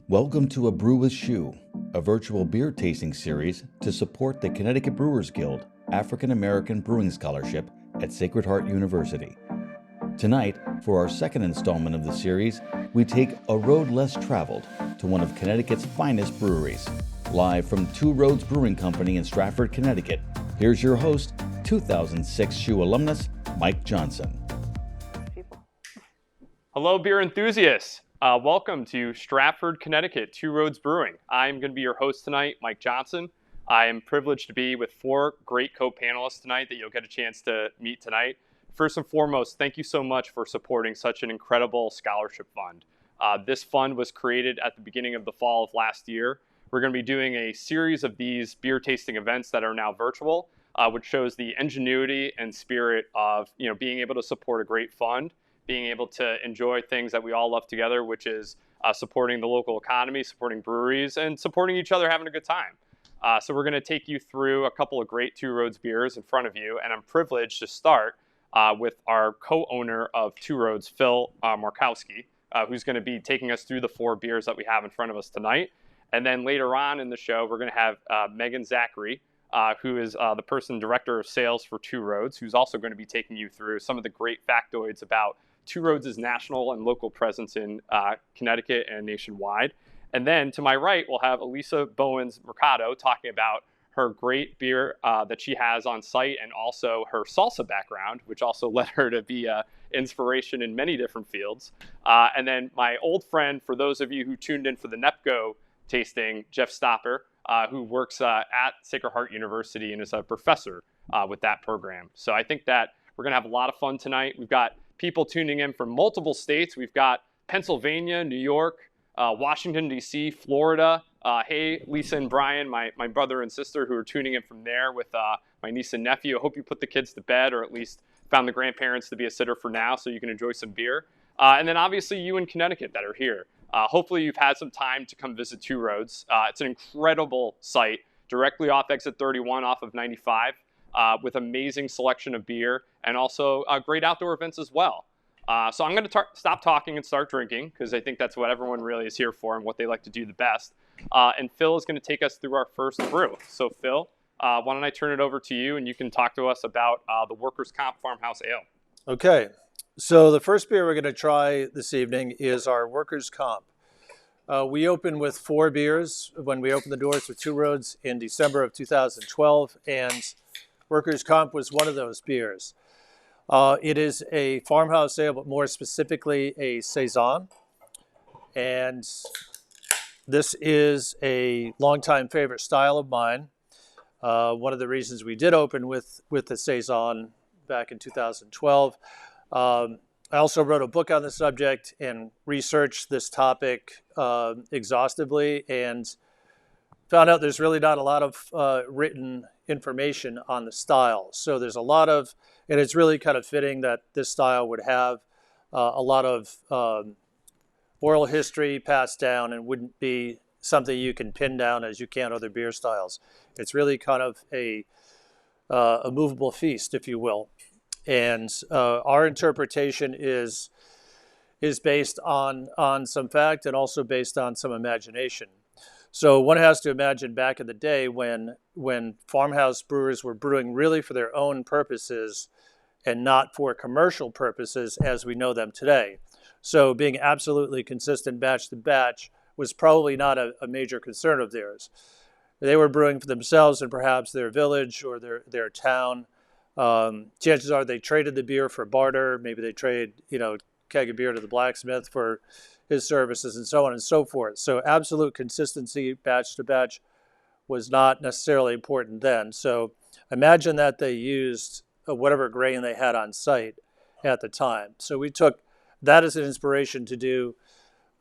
Welcome to A Brew with SHU, a virtual beer tasting series to support the Connecticut Brewers Guild African American Brewing Scholarship at Sacred Heart University. Tonight, for our second installment of the series, we take a road less traveled to one of Connecticut's finest breweries. Live from Two Roads Brewing Company in Stratford, Connecticut, here's your host, 2006 SHU alumnus, Mike Johnson. Hello, beer enthusiasts. Welcome to Stratford, Connecticut, Two Roads Brewing. I'm going to be your host tonight, Mike Johnson. I am privileged to be with four great co-panelists tonight that you'll get a chance to meet tonight. First and foremost, thank you so much for supporting such an incredible scholarship fund. This fund was created at the beginning of the fall of last year. We're going to be doing a series of these beer tasting events that are now virtual, which shows the ingenuity and spirit of being able to support a great fund, being able to enjoy things that we all love together, which is supporting the local economy, supporting breweries, and supporting each other, having a good time. So we're going to take you through a couple of great Two Roads beers in front of you, and I'm privileged to start with our co-owner of Two Roads, Phil Markowski, who's going to be taking us through the four beers that we have in front of us tonight. And then later on in the show, we're going to have Megan Zachary, who is the person director of sales for Two Roads, who's also going to be taking you through some of the great factoids about Two Roads' national and local presence in Connecticut and nationwide. And then to my right, we'll have Elisa Bowens Mercado talking about her great beer that she has on site, and also her salsa background, which also led her to be an inspiration in many different fields. And then my old friend, for those of you who tuned in for the NEPCO tasting, Jeff Stopper, who works at Sacred Heart University and is a professor with that program. So I think that we're going to have a lot of fun tonight. We've got people tuning in from multiple states. We've got Pennsylvania, New York, Washington, D.C., Florida. Hey, Lisa and Brian, my brother and sister, who are tuning in from there with my niece and nephew. I hope you put the kids to bed, or at least found the grandparents to be a sitter for now so you can enjoy some beer. And then obviously you in Connecticut that are here. Hopefully you've had some time to come visit Two Roads. It's an incredible site directly off exit 31 off of 95. With amazing selection of beer and also great outdoor events as well. So I'm going to stop talking and start drinking, because I think that's what everyone really is here for and what they like to do the best. And Phil is going to take us through our first brew. So Phil, why don't I turn it over to you, and you can talk to us about the Workers' Comp Farmhouse Ale. Okay, so the first beer we're going to try this evening is our Workers' Comp. We opened with four beers when we opened the doors for Two Roads in December of 2012, and Workers' Comp was one of those beers. It is a farmhouse ale, but more specifically a Saison. And this is a longtime favorite style of mine. One of the reasons we did open with the Saison back in 2012. I also wrote a book on the subject and researched this topic exhaustively, and found out there's really not a lot of written information on the style. So there's a lot of, and it's really kind of fitting that this style would have a lot of oral history passed down and wouldn't be something you can pin down as you can other beer styles. It's really kind of a movable feast, if you will. And our interpretation is based on some fact and also based on some imagination. So one has to imagine back in the day when farmhouse brewers were brewing really for their own purposes and not for commercial purposes as we know them today. So being absolutely consistent batch to batch was probably not a major concern of theirs. They were brewing for themselves and perhaps their village or their town. Chances are they traded the beer for barter. Maybe they trade, keg of beer to the blacksmith for his services, and so on and so forth. So absolute consistency, batch to batch, was not necessarily important then. So imagine that they used whatever grain they had on site at the time. So we took that as an inspiration to do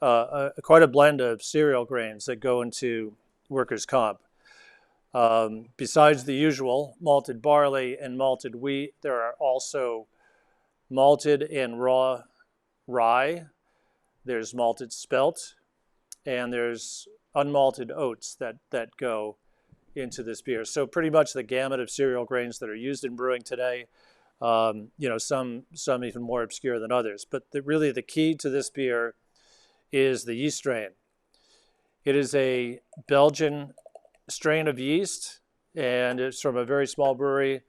quite a blend of cereal grains that go into Workers' Comp. Besides the usual malted barley and malted wheat, there are also malted and raw rye. There's malted spelt, and there's unmalted oats that go into this beer. So pretty much the gamut of cereal grains that are used in brewing today. Some even more obscure than others. But really the key to this beer is the yeast strain. It is a Belgian strain of yeast, and it's from a very small brewery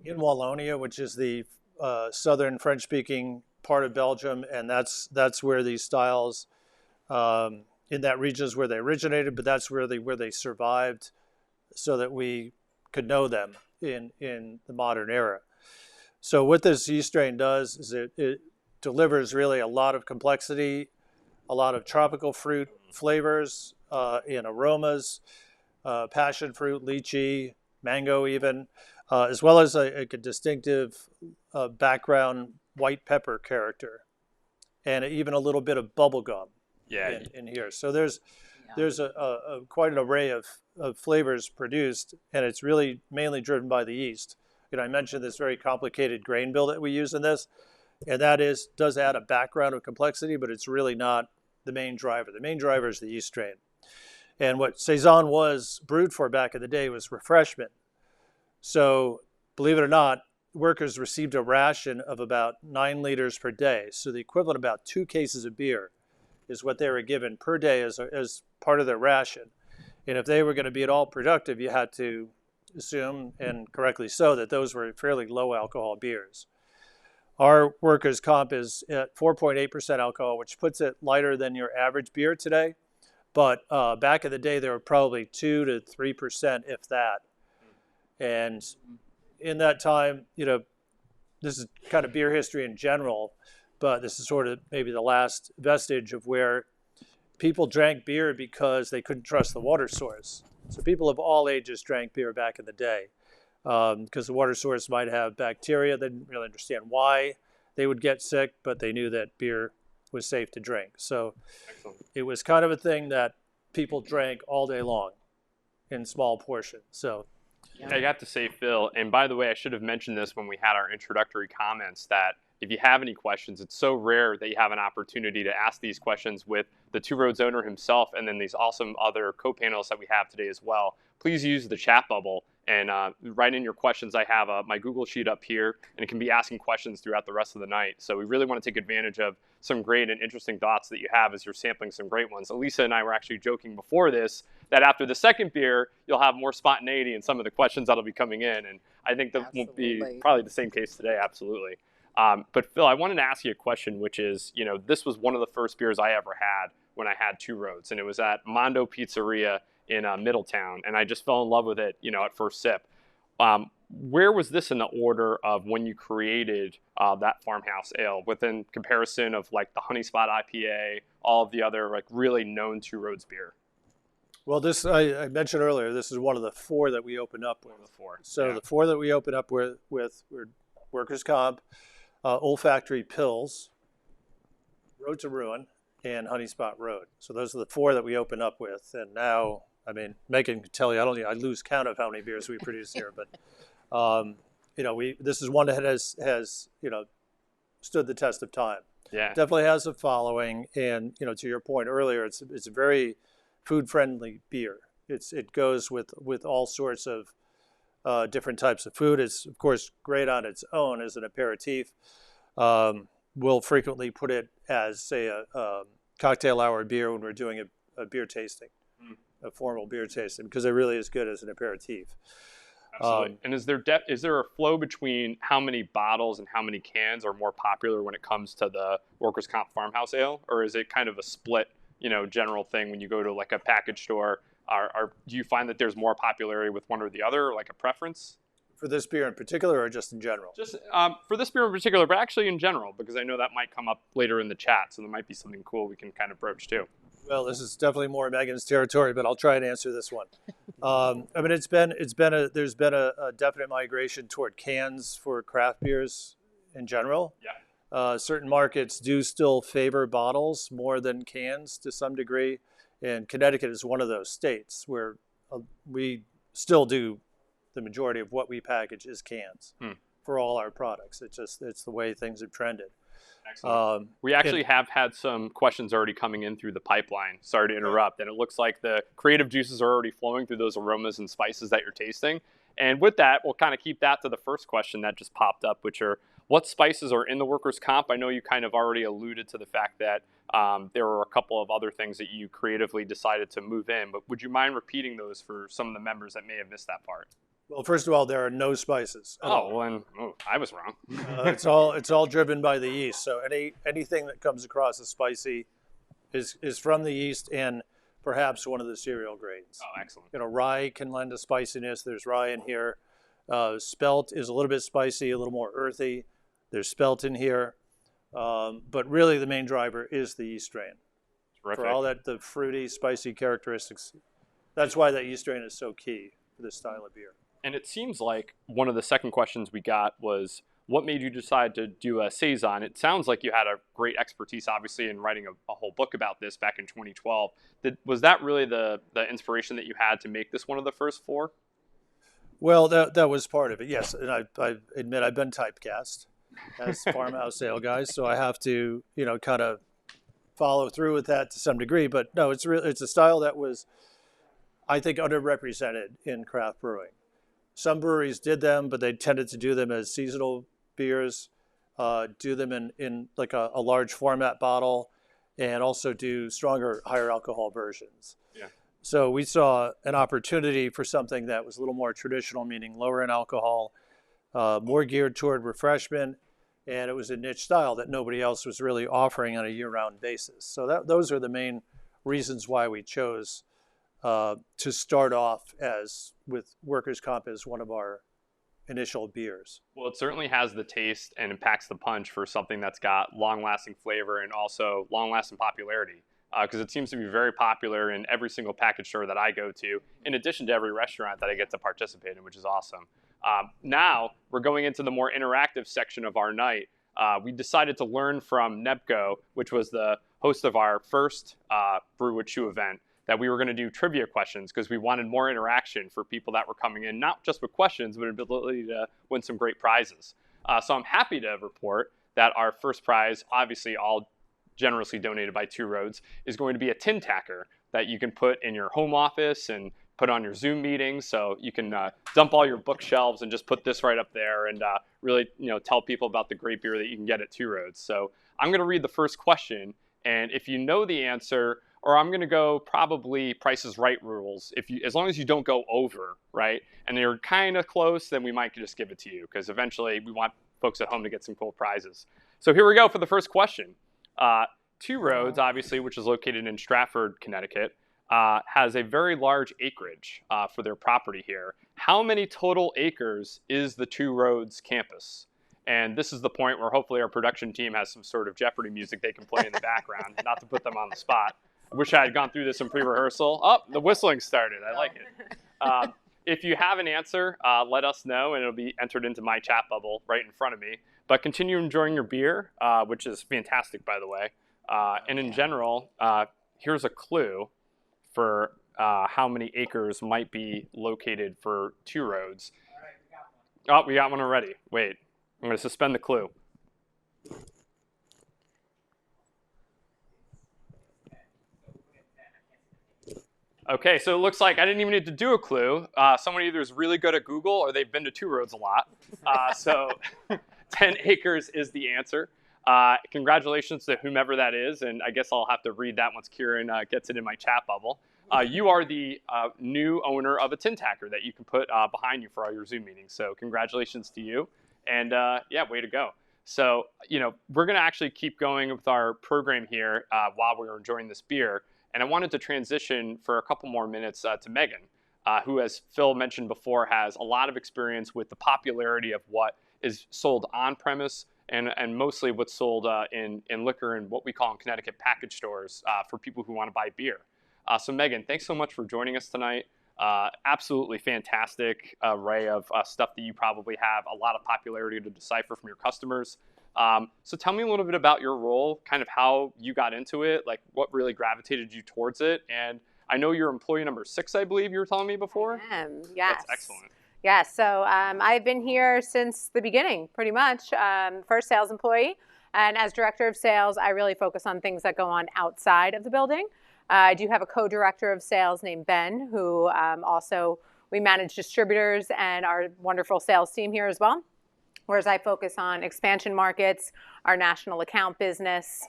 in Wallonia, which is the southern French-speaking part of Belgium, and that's where these styles in that region is where they originated, but that's where they survived, so that we could know them in the modern era. So what this yeast strain does is it delivers really a lot of complexity, a lot of tropical fruit flavors in aromas, passion fruit, lychee, mango even, as well as a distinctive background white pepper character, and even a little bit of bubble gum in here. So there's a quite an array of flavors produced, and it's really mainly driven by the yeast. I mentioned this very complicated grain bill that we use in this, and that does add a background of complexity, but it's really not the main driver. The main driver is the yeast strain. And what Saison was brewed for back in the day was refreshment. So believe it or not, workers received a ration of about 9 liters per day. So the equivalent of about 2 cases of beer is what they were given per day as part of their ration. And if they were going to be at all productive, you had to assume, and correctly so, that those were fairly low alcohol beers. Our workers' comp is at 4.8% alcohol, which puts it lighter than your average beer today. But back in the day, they were probably 2 to 3%, if that. And in that time, this is kind of beer history in general, but this is sort of maybe the last vestige of where people drank beer because they couldn't trust the water source. So people of all ages drank beer back in the day because the water source might have bacteria. They didn't really understand why they would get sick, but they knew that beer was safe to drink. So it was kind of a thing that people drank all day long in small portions. So I got to say, Phil, and by the way, I should have mentioned this when we had our introductory comments, that if you have any questions, it's so rare that you have an opportunity to ask these questions with the Two Roads owner himself and then these awesome other co-panelists that we have today as well. Please use the chat bubble and write in your questions. I have my Google Sheet up here, and it can be asking questions throughout the rest of the night. So we really want to take advantage of some great and interesting thoughts that you have as you're sampling some great ones. Elisa and I were actually joking before this that after the second beer, you'll have more spontaneity in some of the questions that'll be coming in. And I think that will be probably the same case today, absolutely. But Phil, I wanted to ask you a question, which is, this was one of the first beers I ever had when I had Two Roads, and it was at Mondo Pizzeria in Middletown, and I just fell in love with it, at first sip. Where was this in the order of when you created that farmhouse ale, within comparison of like the Honey Spot IPA, all of the other like really known Two Roads beer? Well, this I mentioned earlier. This is one of the 4 that we opened up with. The 4 that we opened up with were Workers' Comp, Olfactory Pills, Road to Ruin, and Honey Spot Road. So those are the 4 that we opened up with. And now, Megan can tell you, I lose count of how many beers we produce here, but this is one that has stood the test of time. Yeah, definitely has a following, and to your point earlier, it's a very food-friendly beer. It goes with all sorts of different types of food. It's of course great on its own as an aperitif. We'll frequently put it as, say, a cocktail hour beer when we're doing a beer tasting, a formal beer tasting, because it really is good as an aperitif. Absolutely. And is there a flow between how many bottles and how many cans are more popular when it comes to the Workers' Comp Farmhouse Ale, or is it kind of a split, general thing when you go to like a package store? Do you find that there's more popularity with one or the other, like a preference? For this beer in particular, or just in general? Just for this beer in particular, but actually in general, because I know that might come up later in the chat, so there might be something cool we can kind of broach too. Well, this is definitely more Megan's territory, but I'll try and answer this one. There's been a definite migration toward cans for craft beers in general. Yeah. Certain markets do still favor bottles more than cans to some degree, and Connecticut is one of those states where we still do the majority of what we package is cans for all our products. It's the way things have trended. Excellent. We actually have had some questions already coming in through the pipeline. Sorry to interrupt. And it looks like the creative juices are already flowing through those aromas and spices that you're tasting. And with that, we'll kind of keep that to the first question that just popped up, which are, what spices are in the workers' comp? I know you kind of already alluded to the fact that there were a couple of other things that you creatively decided to move in, but would you mind repeating those for some of the members that may have missed that part? Well, first of all, there are no spices at all. Well, and I was wrong. It's all driven by the yeast. So anything that comes across as spicy is from the yeast and perhaps one of the cereal grains. Oh, excellent. Rye can lend a spiciness. There's rye in here. Spelt is a little bit spicy, a little more earthy. There's spelt in here. But really the main driver is the yeast strain. Terrific. For all the fruity, spicy characteristics. That's why that yeast strain is so key for this style of beer. And it seems like one of the second questions we got was, what made you decide to do a Saison? It sounds like you had a great expertise, obviously, in writing a whole book about this back in 2012. Was that really the inspiration that you had to make this one of the first 4? Well, that was part of it, yes. And I admit I've been typecast as farmhouse sale guys, so I have to, kind of follow through with that to some degree. But no, it's a style that was, I think, underrepresented in craft brewing. Some breweries did them, but they tended to do them as seasonal beers, do them in like a large format bottle, and also do stronger, higher alcohol versions. Yeah. So we saw an opportunity for something that was a little more traditional, meaning lower in alcohol, more geared toward refreshment, and it was a niche style that nobody else was really offering on a year-round basis. So those are the main reasons why we chose to start off with workers' comp as one of our initial beers. Well, it certainly has the taste and it packs the punch for something that's got long-lasting flavor and also long-lasting popularity. Because it seems to be very popular in every single package store that I go to, in addition to every restaurant that I get to participate in, which is awesome. Now, we're going into the more interactive section of our night. We decided to learn from Nebco, which was the host of our first Brew with SHU event, that we were going to do trivia questions because we wanted more interaction for people that were coming in, not just with questions, but ability to win some great prizes. So I'm happy to report that our first prize, obviously all generously donated by Two Roads, is going to be a tin tacker that you can put in your home office and put on your Zoom meetings. So you can dump all your bookshelves and just put this right up there and really tell people about the great beer that you can get at Two Roads. So I'm going to read the first question, and if you know the answer, or I'm going to go probably Price is Right rules. As long as you don't go over, right, and you're kind of close, then we might just give it to you because eventually we want folks at home to get some cool prizes. So here we go for the first question. Two Roads, obviously, which is located in Stratford, Connecticut, has a very large acreage for their property here. How many total acres is the Two Roads campus? And this is the point where hopefully our production team has some sort of Jeopardy music they can play in the background, not to put them on the spot. I wish I had gone through this in pre-rehearsal. Oh, the whistling started. I like it. If you have an answer, let us know, and it'll be entered into my chat bubble right in front of me. But continue enjoying your beer, which is fantastic, by the way. And in general, here's a clue for how many acres might be located for Two Roads. All right, we got one. Oh, we got one already. Wait, I'm going to suspend the clue. Okay, so it looks like I didn't even need to do a clue. Someone either is really good at Google or they've been to Two Roads a lot. So 10 acres is the answer. Congratulations to whomever that is, and I guess I'll have to read that once Kieran gets it in my chat bubble. You are the new owner of a tin tacker that you can put behind you for all your Zoom meetings. So congratulations to you, and yeah, way to go. So, we're going to actually keep going with our program here while we're enjoying this beer. And I wanted to transition for a couple more minutes to Megan, who, as Phil mentioned before, has a lot of experience with the popularity of what is sold on-premise and mostly what's sold in liquor and what we call in Connecticut package stores for people who want to buy beer. So Megan, thanks so much for joining us tonight. Absolutely fantastic array of stuff that you probably have a lot of popularity to decipher from your customers. So tell me a little bit about your role, kind of how you got into it, like what really gravitated you towards it. And I know you're employee number 6, I believe you were telling me before. Yes. That's excellent. Yes, so I've been here since the beginning, pretty much. First sales employee, and as director of sales, I really focus on things that go on outside of the building. I do have a co-director of sales named Ben, who also, we manage distributors and our wonderful sales team here as well. whereas I focus on expansion markets, our national account business,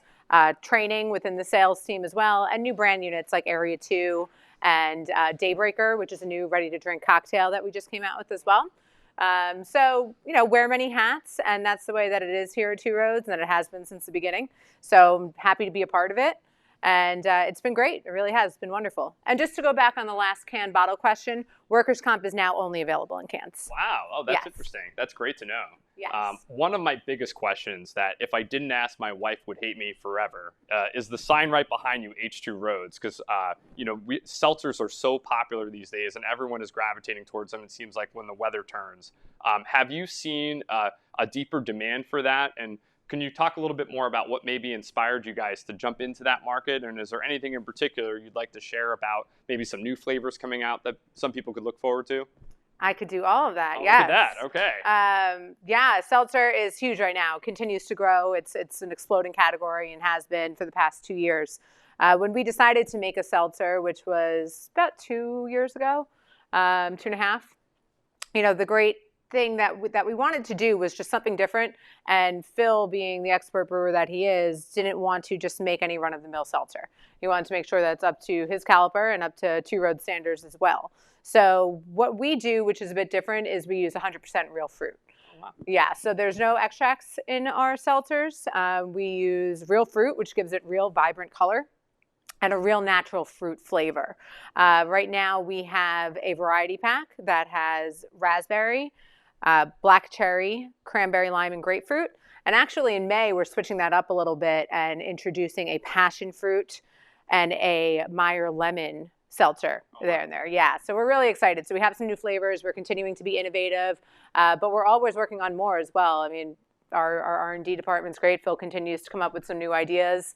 training within the sales team as well, and new brand units like Area 2 and Daybreaker, which is a new ready-to-drink cocktail that we just came out with as well. So, wear many hats, and that's the way that it is here at Two Roads, and that it has been since the beginning. So I'm happy to be a part of it. And it's been great. It really has. It's been wonderful. And just to go back on the last can bottle question, workers' comp is now only available in cans. Wow. Oh, that's Yes. interesting. That's great to know. Yes. One of my biggest questions that if I didn't ask, my wife would hate me forever is the sign right behind you, H2 Roads, because seltzers are so popular these days, and everyone is gravitating towards them. It seems like when the weather turns. Have you seen a deeper demand for that? And can you talk a little bit more about what maybe inspired you guys to jump into that market? And is there anything in particular you'd like to share about maybe some new flavors coming out that some people could look forward to? I could do all of that. Oh, yes. Look at that. Okay. Yeah, seltzer is huge right now. Continues to grow. It's an exploding category and has been for the past 2 years. When we decided to make a seltzer, which was about 2 years ago, 2.5, the great thing that we wanted to do was just something different. And Phil, being the expert brewer that he is, didn't want to just make any run-of-the-mill seltzer. He wanted to make sure that it's up to his caliber and up to Two Roads standards as well. So what we do, which is a bit different, is we use 100% real fruit. Wow. Yeah, so there's no extracts in our seltzers. We use real fruit, which gives it real vibrant color and a real natural fruit flavor. Right now we have a variety pack that has raspberry, black cherry, cranberry, lime, and grapefruit. And actually in May, we're switching that up a little bit and introducing a passion fruit and a Meyer lemon seltzer there. Yeah, so we're really excited. So we have some new flavors. We're continuing to be innovative, but we're always working on more as well. I mean, our R&D department's great. Phil continues to come up with some new ideas.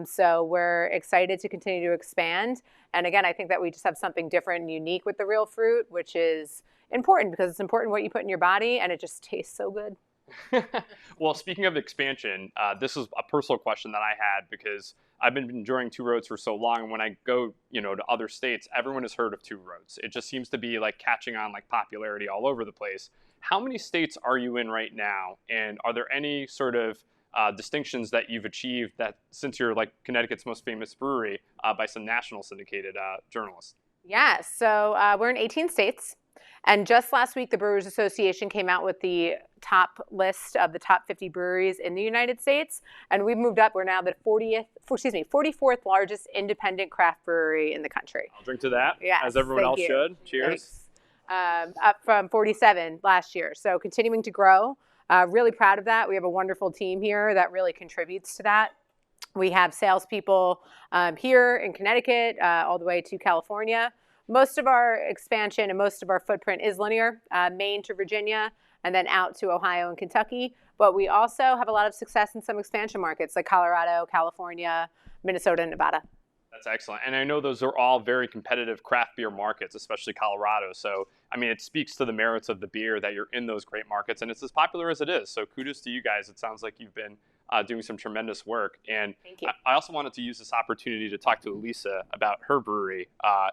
So we're excited to continue to expand. And again, I think that we just have something different and unique with the real fruit, which is important because it's important what you put in your body, and it just tastes so good. Well, speaking of expansion, this is a personal question that I had because I've been enjoying Two Roads for so long. And when I go, to other states, everyone has heard of Two Roads. It just seems to be like catching on like popularity all over the place. How many states are you in right now? And are there any sort of distinctions that you've achieved that since you're like Connecticut's most famous brewery by some national syndicated journalists? Yes, so we're in 18 states. And just last week, the Brewers Association came out with the top list of the top 50 breweries in the United States. And we've moved up. We're now the 44th largest independent craft brewery in the country. I'll drink to that, Yes, as everyone else should. Cheers. Up from 47 last year. So continuing to grow. Really proud of that. We have a wonderful team here that really contributes to that. We have salespeople here in Connecticut all the way to California. Most of our expansion and most of our footprint is linear, Maine to Virginia, and then out to Ohio and Kentucky. But we also have a lot of success in some expansion markets like Colorado, California, Minnesota, and Nevada. That's excellent. And I know those are all very competitive craft beer markets, especially Colorado. So, I mean, it speaks to the merits of the beer that you're in those great markets, and it's as popular as it is. So kudos to you guys. It sounds like you've been doing some tremendous work. And Thank you. I also wanted to use this opportunity to talk to Elisa about her brewery.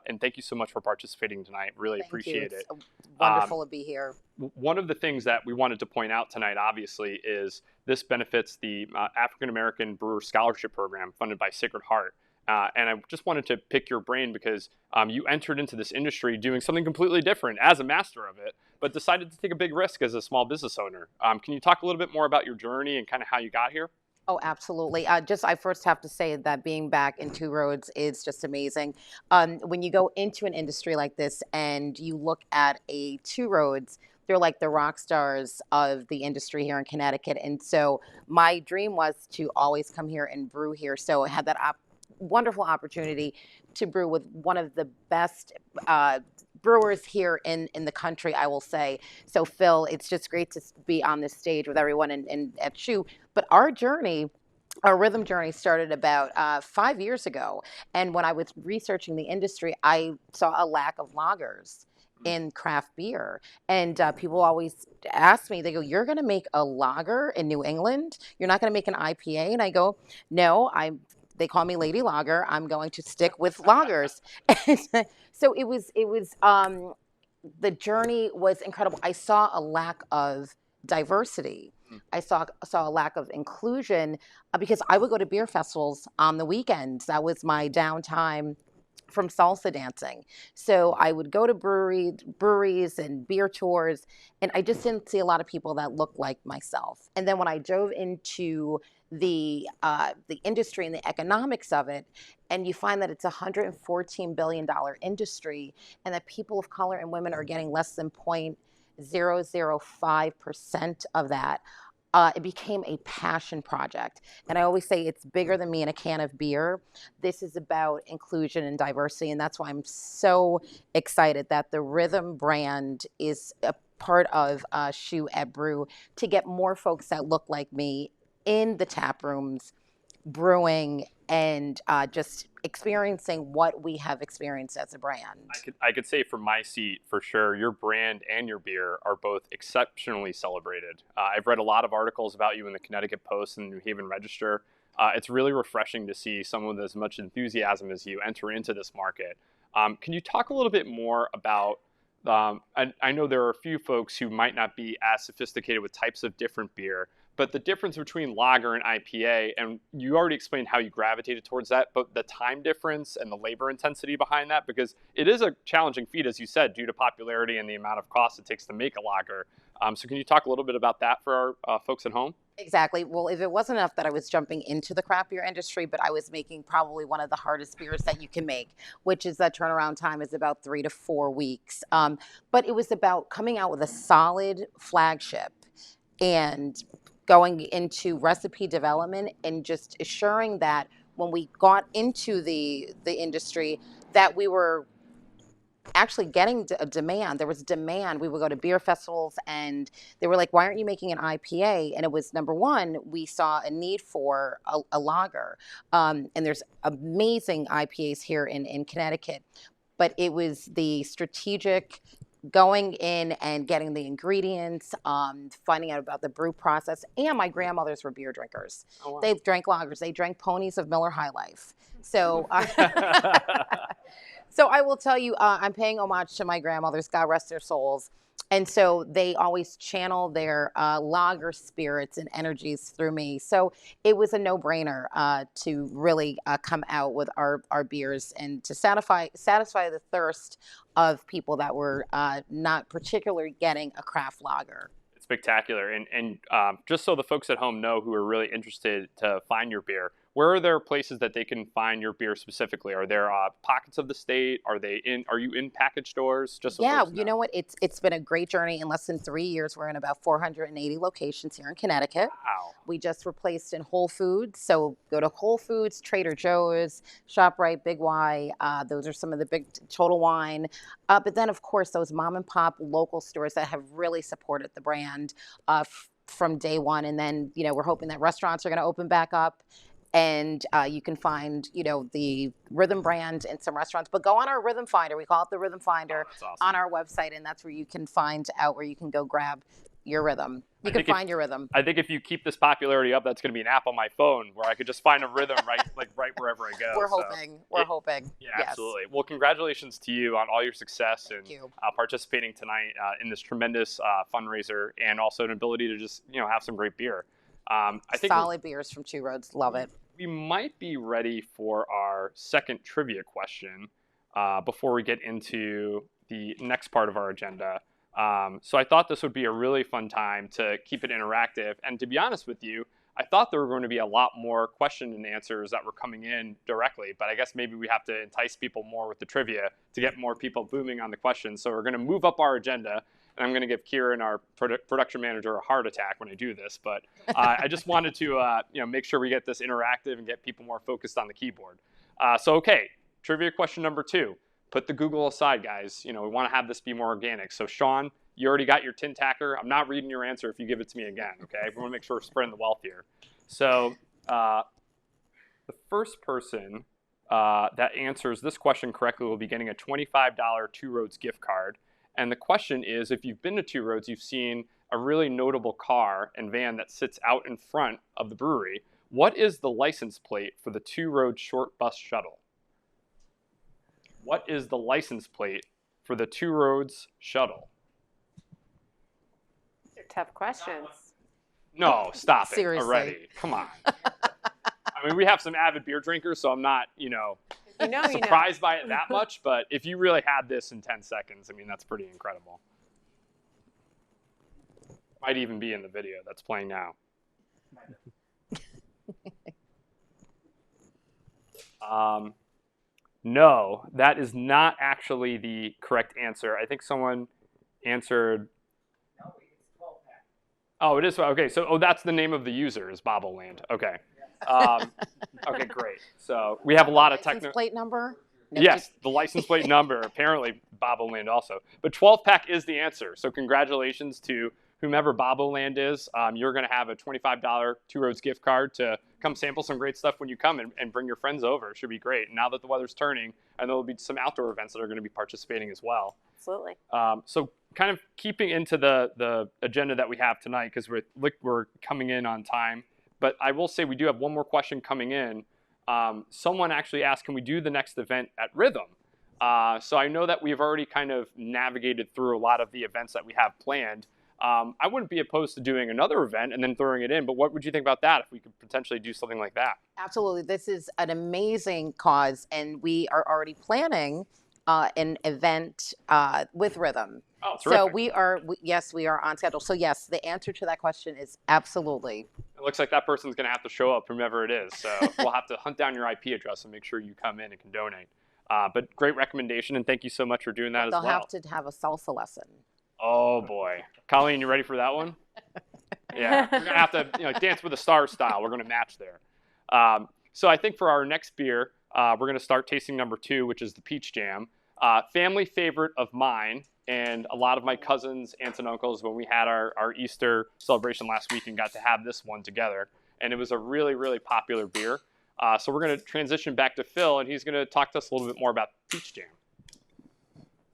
And thank you so much for participating tonight. Really appreciate it. It's wonderful to be here. One of the things that we wanted to point out tonight, obviously, is this benefits the African American Brewer Scholarship Program funded by Sacred Heart. And I just wanted to pick your brain because you entered into this industry doing something completely different as a master of it, but decided to take a big risk as a small business owner. Can you talk a little bit more about your journey and kind of how you got here? Oh, absolutely. I first have to say that being back in Two Roads is just amazing. When you go into an industry like this and you look at a Two Roads, they're like the rock stars of the industry here in Connecticut. And so my dream was to always come here and brew here. So I had that wonderful opportunity to brew with one of the best brewers here in the country, I will say. So Phil, it's just great to be on this stage with everyone at SHU. But our rhythm journey started about 5 years ago. And when I was researching the industry, I saw a lack of lagers in craft beer. And people always ask me, they go, "You're going to make a lager in New England? You're not going to make an IPA?" And I go, "No, they call me Lady Lager. I'm going to stick with lagers." So it was the journey was incredible. I saw a lack of diversity. I saw a lack of inclusion because I would go to beer festivals on the weekends. That was my downtime from salsa dancing. So I would go to breweries and beer tours, and I just didn't see a lot of people that looked like myself. And then when I dove into the industry and the economics of it, and you find that it's a $114 billion industry, and that people of color and women are getting less than 0.005% of that. It became a passion project. And I always say it's bigger than me in a can of beer. This is about inclusion and diversity. And that's why I'm so excited that the Rhythm brand is a part of SHU at Brew to get more folks that look like me in the tap rooms, brewing, and just experiencing what we have experienced as a brand. I could say from my seat for sure, your brand and your beer are both exceptionally celebrated. I've read a lot of articles about you in the Connecticut Post and New Haven Register. It's really refreshing to see someone with as much enthusiasm as you enter into this market. Can you talk a little bit more about, I know there are a few folks who might not be as sophisticated with types of different beer, but the difference between lager and IPA, and you already explained how you gravitated towards that, but the time difference and the labor intensity behind that, because it is a challenging feat, as you said, due to popularity and the amount of cost it takes to make a lager. So can you talk a little bit about that for our folks at home? Exactly. Well, if it wasn't enough that I was jumping into the craft beer industry, but I was making probably one of the hardest beers that you can make, which is that turnaround time is about 3 to 4 weeks. But it was about coming out with a solid flagship and going into recipe development and just assuring that when we got into the industry that we were actually getting a demand. There was demand. We would go to beer festivals and they were like, why aren't you making an IPA? And it was, number one, we saw a need for a lager. And there's amazing IPAs here in Connecticut. But it was the strategic going in and getting the ingredients, finding out about the brew process. And my grandmothers were beer drinkers. Oh, wow. They drank lagers. They drank ponies of Miller High Life. So so I will tell you, I'm paying homage to my grandmothers, God rest their souls. And so they always channel their lager spirits and energies through me. So it was a no-brainer to really come out with our beers and to satisfy the thirst of people that were not particularly getting a craft lager. It's spectacular. And just so the folks at home know who are really interested to find your beer, where are there places that they can find your beer specifically? Are there pockets of the state? Are you in package stores? Just so Yeah, folks know. you know what? It's been a great journey. In less than 3 years, we're in about 480 locations here in Connecticut. Wow. We just replaced in Whole Foods. So go to Whole Foods, Trader Joe's, ShopRite, Big Y. Those are some of the big, Total Wine. But then, of course, those mom and pop local stores that have really supported the brand from day one. And then, we're hoping that restaurants are going to open back up. And you can find, the Rhythm brand in some restaurants. But go on our Rhythm Finder. We call it the Rhythm Finder on our website. And that's where you can find out where you can go grab your Rhythm. You can find your Rhythm. I think if you keep this popularity up, that's going to be an app on my phone where I could just find a Rhythm right wherever I go. We're hoping. We're hoping. Yeah, yes. Absolutely. Well, congratulations to you on all your success and Thank you. Participating tonight in this tremendous fundraiser, and also an ability to just have some great beer. I think solid beers from Two Roads. Love it. We might be ready for our second trivia question before we get into the next part of our agenda. So I thought this would be a really fun time to keep it interactive. And to be honest with you, I thought there were going to be a lot more question and answers that were coming in directly, but I guess maybe we have to entice people more with the trivia to get more people booming on the questions. So we're going to move up our agenda, and I'm going to give Kieran, our production manager, a heart attack when I do this. But I just wanted to make sure we get this interactive and get people more focused on the keyboard. Okay, trivia question number 2. Put the Google aside, guys. We want to have this be more organic. So Sean, you already got your tin tacker. I'm not reading your answer if you give it to me again, okay? We want to make sure we're spreading the wealth here. So the first person that answers this question correctly will be getting a $25 Two Roads gift card. And the question is, if you've been to Two Roads, you've seen a really notable car and van that sits out in front of the brewery. What is the license plate for the Two Roads short bus shuttle? What is the license plate for the Two Roads shuttle? Tough questions. No, stop it Seriously. already. Come on. I mean, we have some avid beer drinkers, so I'm not, surprised by it that much. But if you really had this in 10 seconds, I mean, that's pretty incredible. Might even be in the video that's playing now. No, that is not actually the correct answer. I think someone answered. No, it's 12-pack. Oh, it is. Okay, so that's the name of the user is Bobbleland. Okay. Okay, great. So we have a lot of license plate number? No, yes, the license plate number, apparently Bobbleland also. But 12-pack is the answer. So congratulations to whomever Bobbleland is. You're going to have a $25 Two Roads gift card to come sample some great stuff when you come and bring your friends over. It should be great. And now that the weather's turning, I know there'll be some outdoor events that are going to be participating as well. Absolutely. So kind of keeping into the agenda that we have tonight, because we're coming in on time. But I will say we do have one more question coming in. Someone actually asked, can we do the next event at Rhythm? So I know that we've already kind of navigated through a lot of the events that we have planned. I wouldn't be opposed to doing another event and then throwing it in, but what would you think about that if we could potentially do something like that? Absolutely. This is an amazing cause, and we are already planning an event with Rhythm. Oh, terrific. So we are on schedule. So yes, the answer to that question is absolutely. It looks like that person's going to have to show up, whomever it is. So we'll have to hunt down your IP address and make sure you come in and can donate. But great recommendation, and thank you so much for doing that as well. They'll have to have a salsa lesson. Oh boy, Colleen, you ready for that one? Yeah, we're gonna have to dance with the stars style. We're gonna match there. So I think for our next beer, we're gonna start tasting number 2, which is the Peach Jam. Family favorite of mine and a lot of my cousins, aunts, and uncles when we had our Easter celebration last week and got to have this one together. And it was a really, really popular beer. So we're gonna transition back to Phil, and he's gonna talk to us a little bit more about Peach Jam.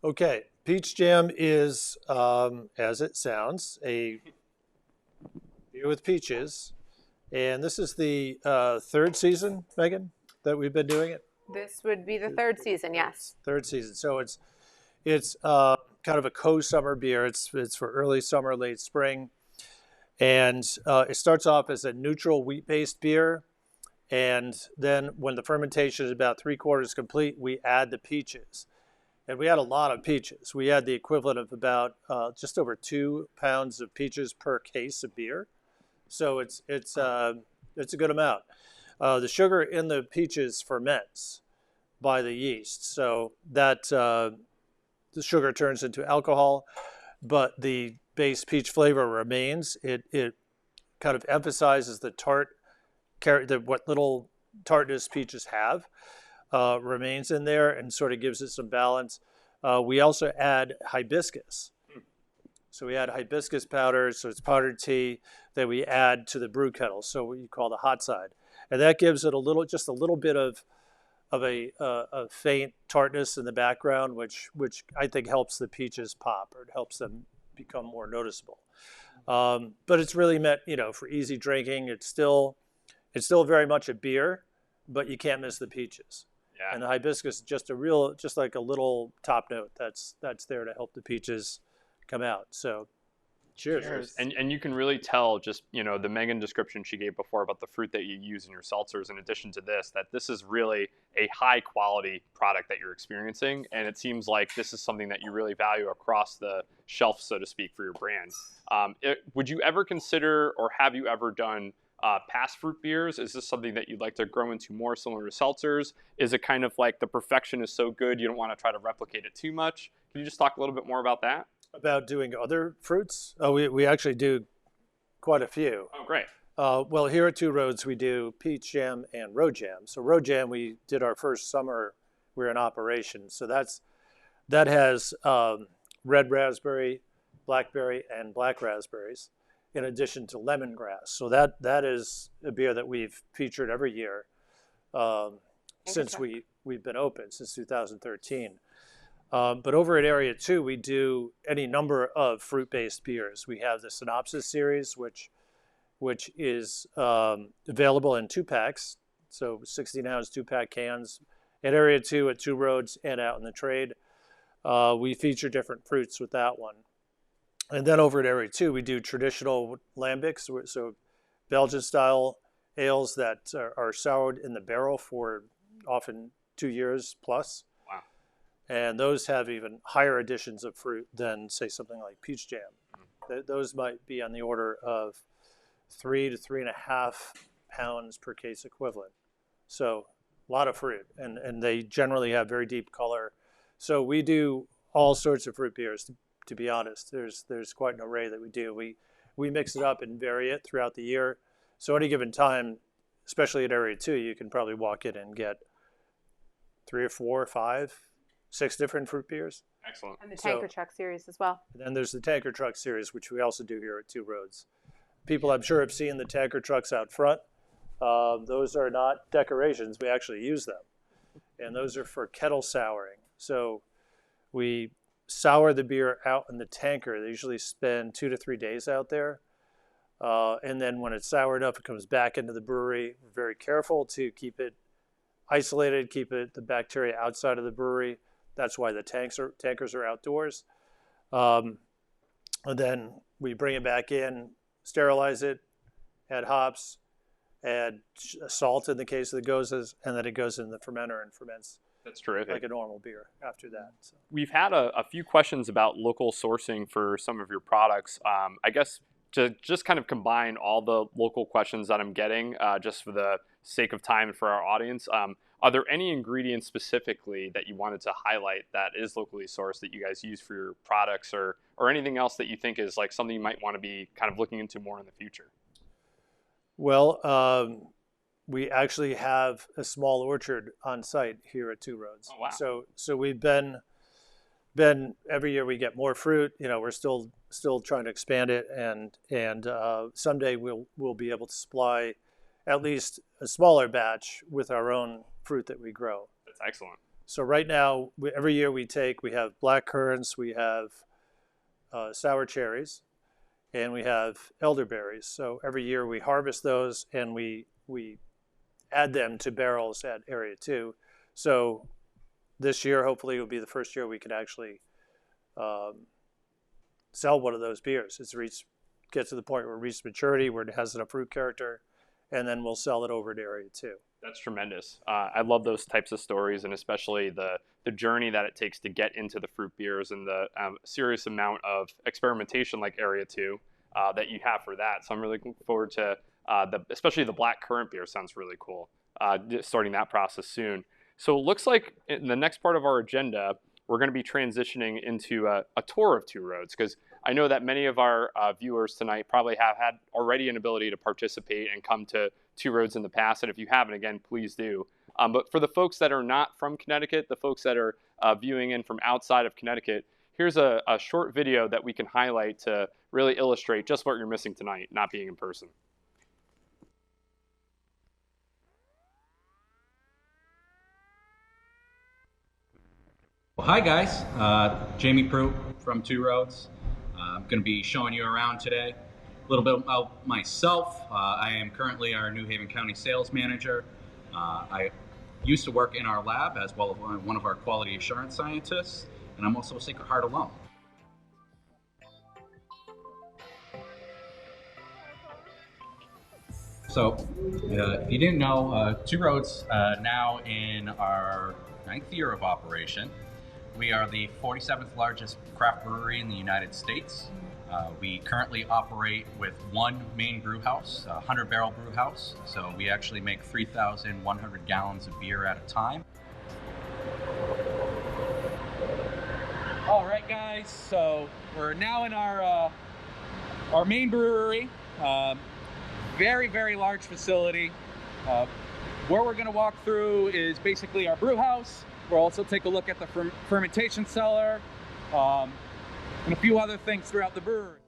Okay, Peach Jam is, as it sounds, a beer with peaches. And this is the third season, Megan, that we've been doing it? This would be the third season, yes. Third season. So it's kind of a co-summer beer. It's for early summer, late spring. And it starts off as a neutral wheat-based beer. And then when the fermentation is about 3/4 complete, we add the peaches. And we had a lot of peaches. We had the equivalent of about just over 2 pounds of peaches per case of beer. So it's a good amount. The sugar in the peaches ferments by the yeast. So that the sugar turns into alcohol, but the base peach flavor remains. It kind of emphasizes the what little tartness peaches have. Remains in there and sort of gives it some balance. We also add hibiscus. So we add hibiscus powder, so it's powdered tea that we add to the brew kettle, so what you call the hot side. And that gives it just a little bit of a faint tartness in the background, which I think helps the peaches pop, or it helps them become more noticeable. But it's really meant, for easy drinking. It's still very much a beer, but you can't miss the peaches. Yeah. And the hibiscus is just like a little top note that's there to help the peaches come out. So, cheers. And you can really tell just, the Megan description she gave before about the fruit that you use in your seltzers, in addition to this, that this is really a high quality product that you're experiencing. And it seems like this is something that you really value across the shelf, so to speak, for your brand. Would you ever consider, or have you ever done past fruit beers? Is this something that you'd like to grow into more, similar to seltzers? Is it kind of like the perfection is so good you don't want to try to replicate it too much? Can you just talk a little bit more about that? About doing other fruits? Oh, we actually do quite a few. Oh, great. Well, here at Two Roads, we do peach jam and road jam. So road jam, we did our first summer we're in operation. So that has red raspberry, blackberry, and black raspberries, in addition to lemongrass. So that is a beer that we've featured every year since we've been open, since 2013. But over at Area 2, we do any number of fruit-based beers. We have the Synopsis series, which is available in 2-packs, so 16-ounce 2-pack cans at Area 2 at Two Roads and out in the trade. We feature different fruits with that one. And then over at Area 2, we do traditional lambics, so Belgian-style ales that are soured in the barrel for often 2 years plus. Wow. And those have even higher additions of fruit than, say, something like peach jam. Those might be on the order of 3 to 3.5 pounds per case equivalent. So a lot of fruit, and they generally have very deep color. So we do all sorts of fruit beers, to be honest. There's quite an array that we do. We mix it up and vary it throughout the year. So any given time, especially at Area 2, you can probably walk in and get 3 or 4 or 5, 6 different fruit beers. Excellent. And the tanker truck series as well. And then there's the tanker truck series, which we also do here at Two Roads. People, I'm sure, have seen the tanker trucks out front. Those are not decorations. We actually use them. And those are for kettle souring. So we sour the beer out in the tanker. They usually spend 2 to 3 days out there. And then when it's soured up, it comes back into the brewery. We're very careful to keep it isolated, keep the bacteria outside of the brewery. That's why the tankers are outdoors. And then we bring it back in, sterilize it, add hops, add salt in the case of the gozas, and then it goes in the fermenter and ferments. That's terrific. Like a normal beer after that. So. We've had a few questions about local sourcing for some of your products. I guess to just kind of combine all the local questions that I'm getting, just for the sake of time for our audience, are there any ingredients specifically that you wanted to highlight that is locally sourced that you guys use for your products, or anything else that you think is like something you might want to be kind of looking into more in the future? Well, we actually have a small orchard on site here at Two Roads. Oh, wow. So we've been every year we get more fruit. You know, we're still trying to expand it, and someday we'll be able to supply at least a smaller batch with our own fruit that we grow. That's excellent. So right now, every year we have black currants, we have sour cherries, and we have elderberries. So every year we harvest those and we add them to barrels at Area 2. So this year, hopefully, will be the first year we can actually sell one of those beers. Get to the point where it reaches maturity, where it has enough fruit character, and then we'll sell it over to Area 2. That's tremendous. I love those types of stories, and especially the journey that it takes to get into the fruit beers and the serious amount of experimentation like Area 2 that you have for that. So I'm really looking forward to especially the black currant beer sounds really cool, starting that process soon. So it looks like in the next part of our agenda, we're going to be transitioning into a tour of Two Roads, because I know that many of our viewers tonight probably have had already an ability to participate and come to Two Roads in the past. And if you haven't, again, please do. But for the folks that are not from Connecticut, the folks that are viewing in from outside of Connecticut, here's a short video that we can highlight to really illustrate just what you're missing tonight, not being in person. Well, hi guys, Jamie Brew from Two Roads. I'm going to be showing you around today. A little bit about myself. I am currently our New Haven County Sales Manager. I used to work in our lab as well as one of our quality assurance scientists, and I'm also a Sacred Heart alum. So, if you didn't know, Two Roads now in our 9th year of operation. We are the 47th largest craft brewery in the United States. We currently operate with one main brew house, a 100-barrel brew house. So we actually make 3,100 gallons of beer at a time. All right, guys. So we're now in our main brewery. Very, very large facility. Where we're going to walk through is basically our brew house. We'll also take a look at the fermentation cellar and a few other things throughout the brewery.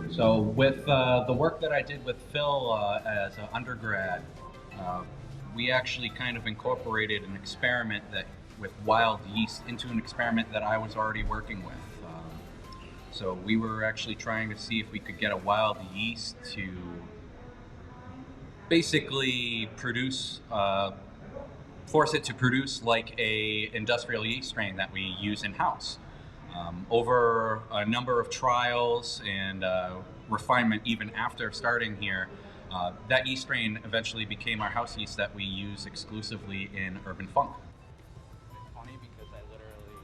So with the work that I did with Phil as an undergrad, we actually kind of incorporated an experiment with wild yeast into an experiment that I was already working with. So we were actually trying to see if we could get a wild yeast to basically force it to produce like a industrial yeast strain that we use in-house. Over a number of trials and refinement even after starting here, that yeast strain eventually became our house yeast that we use exclusively in Urban Funk. Funny because I literally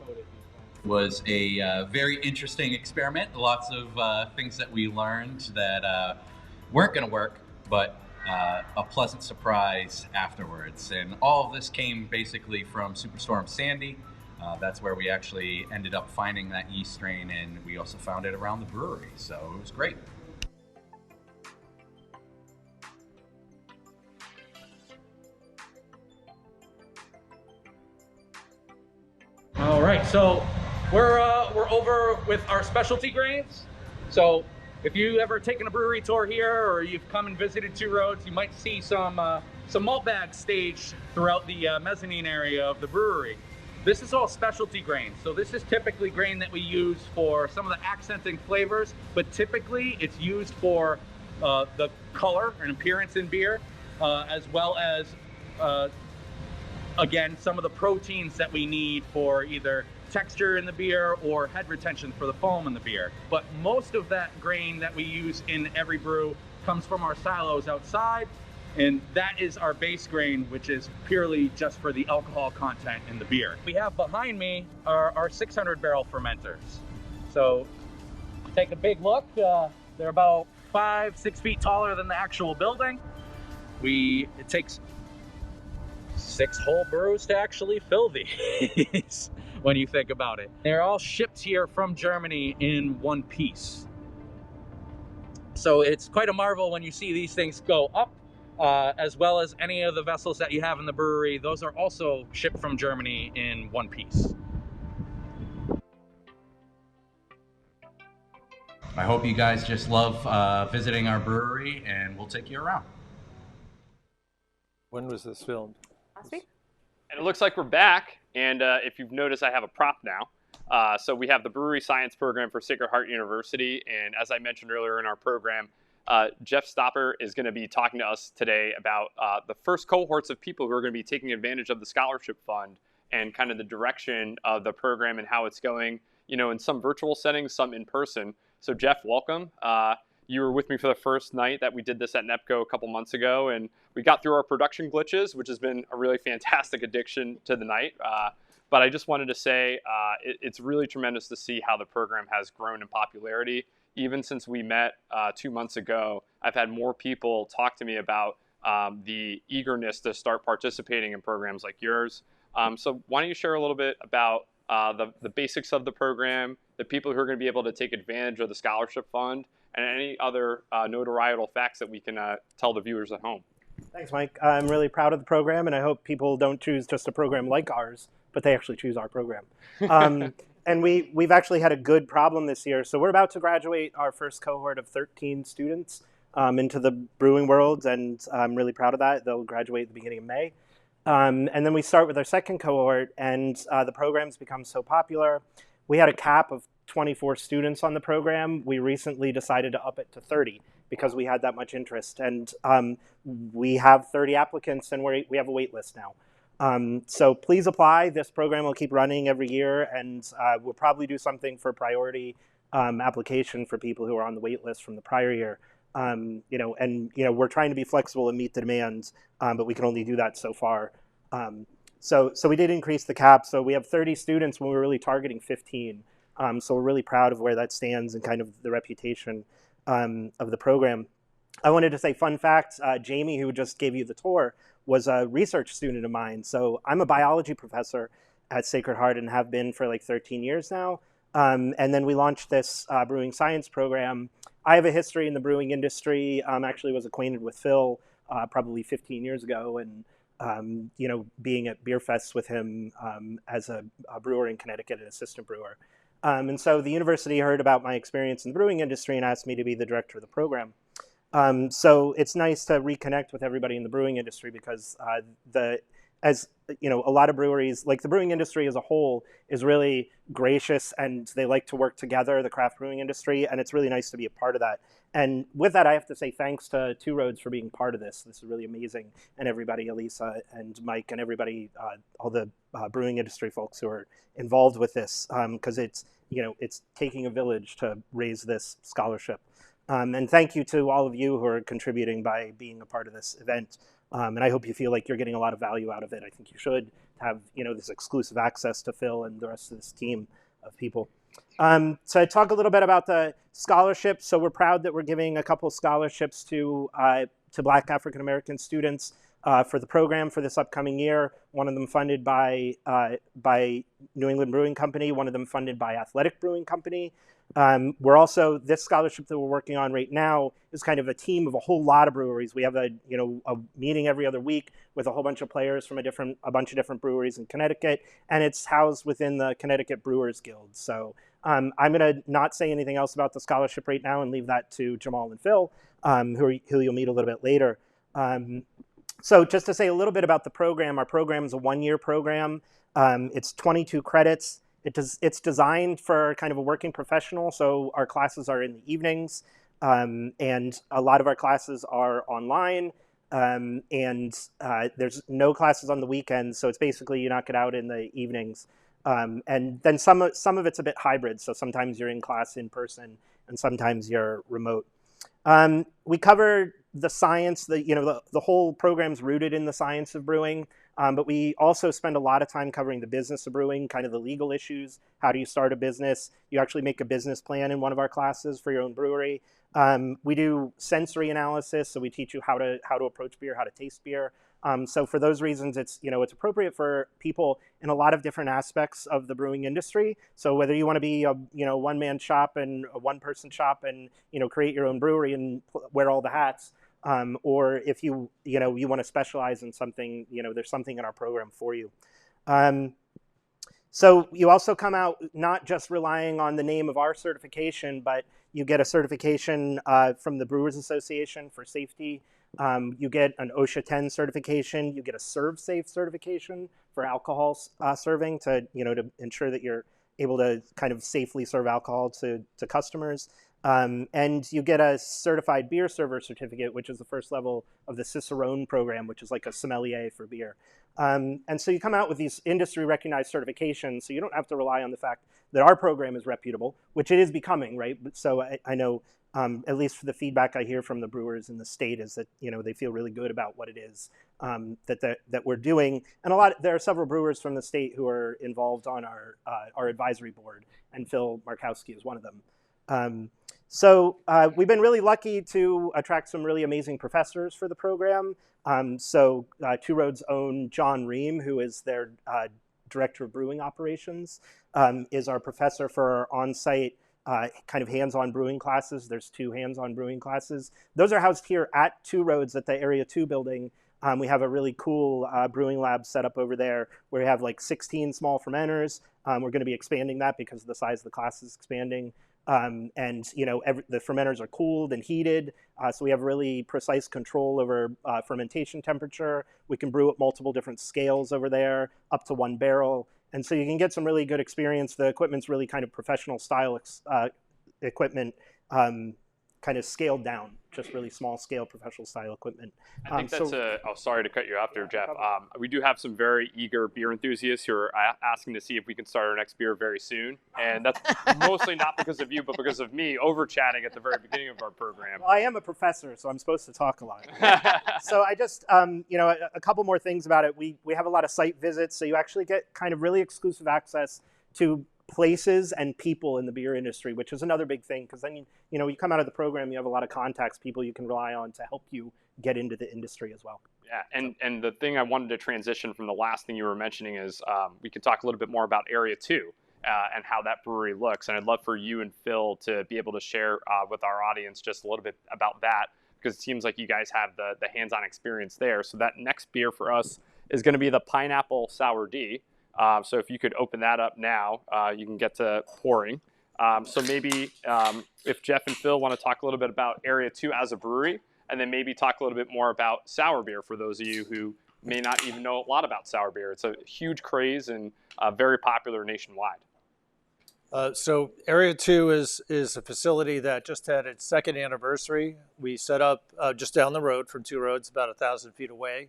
coded these. Was a very interesting experiment. Lots of things that we learned that weren't going to work, but a pleasant surprise afterwards. And all of this came basically from Superstorm Sandy. That's where we actually ended up finding that yeast strain, and we also found it around the brewery, so it was great. All right, so we're over with our specialty grains. So if you ever taken a brewery tour here, or you've come and visited Two Roads, you might see some malt bags staged throughout the mezzanine area of the brewery. This is all specialty grain. So this is typically grain that we use for some of the accenting flavors, but typically it's used for the color and appearance in beer, as well as, again, some of the proteins that we need for either texture in the beer or head retention for the foam in the beer. But most of that grain that we use in every brew comes from our silos outside. And that is our base grain, which is purely just for the alcohol content in the beer. We have behind me our 600 barrel fermenters. So take a big look. They're about 5-6 feet taller than the actual building. It takes 6 whole brews to actually fill these when you think about it. They're all shipped here from Germany in one piece. So it's quite a marvel when you see these things go up. As well as any of the vessels that you have in the brewery, those are also shipped from Germany in one piece. I hope you guys just love visiting our brewery, and we'll take you around. When was this filmed? Last week. And it looks like we're back. And if you've noticed, I have a prop now. So we have the brewery science program for Sacred Heart University. And as I mentioned earlier in our program, Jeff Stopper is going to be talking to us today about the first cohorts of people who are going to be taking advantage of the scholarship fund and kind of the direction of the program and how it's going, in some virtual settings, some in person. So Jeff, welcome. You were with me for the first night that we did this at NEPCO a couple months ago, and we got through our production glitches, which has been a really fantastic addition to the night. But I just wanted to say it's really tremendous to see how the program has grown in popularity. Even since we met 2 months ago, I've had more people talk to me about the eagerness to start participating in programs like yours. So why don't you share a little bit about the basics of the program, the people who are going to be able to take advantage of the scholarship fund, and any other notorietal facts that we can tell the viewers at home. Thanks, Mike. I'm really proud of the program, and I hope people don't choose just a program like ours, but they actually choose our program. And we've actually had a good problem this year. So we're about to graduate our first cohort of 13 students into the brewing world, and I'm really proud of that. They'll graduate at the beginning of May. And then we start with our second cohort, and the program's become so popular. We had a cap of 24 students on the program. We recently decided to up it to 30 because we had that much interest. And we have 30 applicants, and we have a wait list now. So please apply. This program will keep running every year, and we'll probably do something for priority application for people who are on the wait list from the prior year. We're trying to be flexible and meet the demands, but we can only do that so far. So we did increase the cap. So we have 30 students when we were really targeting 15. So we're really proud of where that stands and kind of the reputation of the program. I wanted to say, fun fact, Jamie, who just gave you the tour, was a research student of mine. So I'm a biology professor at Sacred Heart and have been for like 13 years now. And then we launched this brewing science program. I have a history in the brewing industry. Actually was acquainted with Phil probably 15 years ago, and being at beer fests with him as a brewer in Connecticut, an assistant brewer. And so the university heard about my experience in the brewing industry and asked me to be the director of the program. So it's nice to reconnect with everybody in the brewing industry because a lot of breweries, like the brewing industry as a whole, is really gracious and they like to work together, the craft brewing industry, and it's really nice to be a part of that. And with that, I have to say thanks to Two Roads for being part of this. This is really amazing, and everybody, Elisa and Mike, and everybody, all the brewing industry folks who are involved with this, because it's taking a village to raise this scholarship. And thank you to all of you who are contributing by being a part of this event. And I hope you feel like you're getting a lot of value out of it. I think you should have this exclusive access to Phil and the rest of this team of people. So I talk a little bit about the scholarship. So we're proud that we're giving a couple scholarships to Black African American students for the program for this upcoming year. One of them funded by New England Brewing Company. One of them funded by Athletic Brewing Company. We're also, this scholarship that we're working on right now is kind of a team of a whole lot of breweries. We have a meeting every other week with a whole bunch of players from a bunch of different breweries in Connecticut, and it's housed within the Connecticut Brewers Guild. So I'm going to not say anything else about the scholarship right now and leave that to Jamal and Phil, who you'll meet a little bit later. So just to say a little bit about the program, our program is a one-year program. It's 22 credits. It's designed for kind of a working professional, so our classes are in the evenings, and a lot of our classes are online, and there's no classes on the weekends, so it's basically you knock it out in the evenings. And then some of it's a bit hybrid, so sometimes you're in class in person, and sometimes you're remote. We cover the science, the whole program's rooted in the science of brewing. But we also spend a lot of time covering the business of brewing, kind of the legal issues. How do you start a business? You actually make a business plan in one of our classes for your own brewery. We do sensory analysis, so we teach you how to approach beer, how to taste beer. So for those reasons, it's appropriate for people in a lot of different aspects of the brewing industry. So whether you want to be a one-man shop and a one-person shop and create your own brewery and wear all the hats. Or if you want to specialize in something, there's something in our program for you. So you also come out not just relying on the name of our certification, but you get a certification from the Brewers Association for safety. You get an OSHA 10 certification. You get a ServSafe certification for alcohol serving to ensure that you're able to kind of safely serve alcohol to customers. And you get a certified beer server certificate, which is the first level of the Cicerone program, which is like a sommelier for beer. And so you come out with these industry recognized certifications, so you don't have to rely on the fact that our program is reputable, which it is becoming, right? So I know, at least for the feedback I hear from the brewers in the state, is that they feel really good about what it is that we're doing. And there are several brewers from the state who are involved on our advisory board, and Phil Markowski is one of them. So we've been really lucky to attract some really amazing professors for the program. So Two Roads' own John Ream, who is their director of brewing operations, is our professor for our on-site kind of hands-on brewing classes. There's 2 hands-on brewing classes. Those are housed here at Two Roads at the Area 2 building. We have a really cool brewing lab set up over there where we have like 16 small fermenters. We're going to be expanding that because the size of the class is expanding. And the fermenters are cooled and heated, so we have really precise control over fermentation temperature. We can brew at multiple different scales over there, up to 1 barrel, and so you can get some really good experience. The equipment's really kind of professional style equipment, kind of scaled down, just really small scale professional style equipment. I think that's sorry to cut you off there, Jeff. We do have some very eager beer enthusiasts who are asking to see if we can start our next beer very soon. And that's mostly not because of you, but because of me over chatting at the very beginning of our program. Well, I am a professor, so I'm supposed to talk a lot. So I just, a couple more things about it. We have a lot of site visits, so you actually get kind of really exclusive access to places and people in the beer industry, which is another big thing, because then you come out of the program, you have a lot of contacts, people you can rely on to help you get into the industry as well. Yeah, and the thing I wanted to transition from the last thing you were mentioning is we could talk a little bit more about Area 2 and how that brewery looks, and I'd love for you and Phil to be able to share with our audience just a little bit about that, because it seems like you guys have the hands-on experience there. So that next beer for us is going to be the Pineapple Sour D. So if you could open that up now, you can get to pouring. So maybe if Jeff and Phil want to talk a little bit about Area 2 as a brewery, and then maybe talk a little bit more about sour beer for those of you who may not even know a lot about sour beer. It's a huge craze and very popular nationwide. So Area 2 is a facility that just had its second anniversary. We set up just down the road from Two Roads, about 1,000 feet away.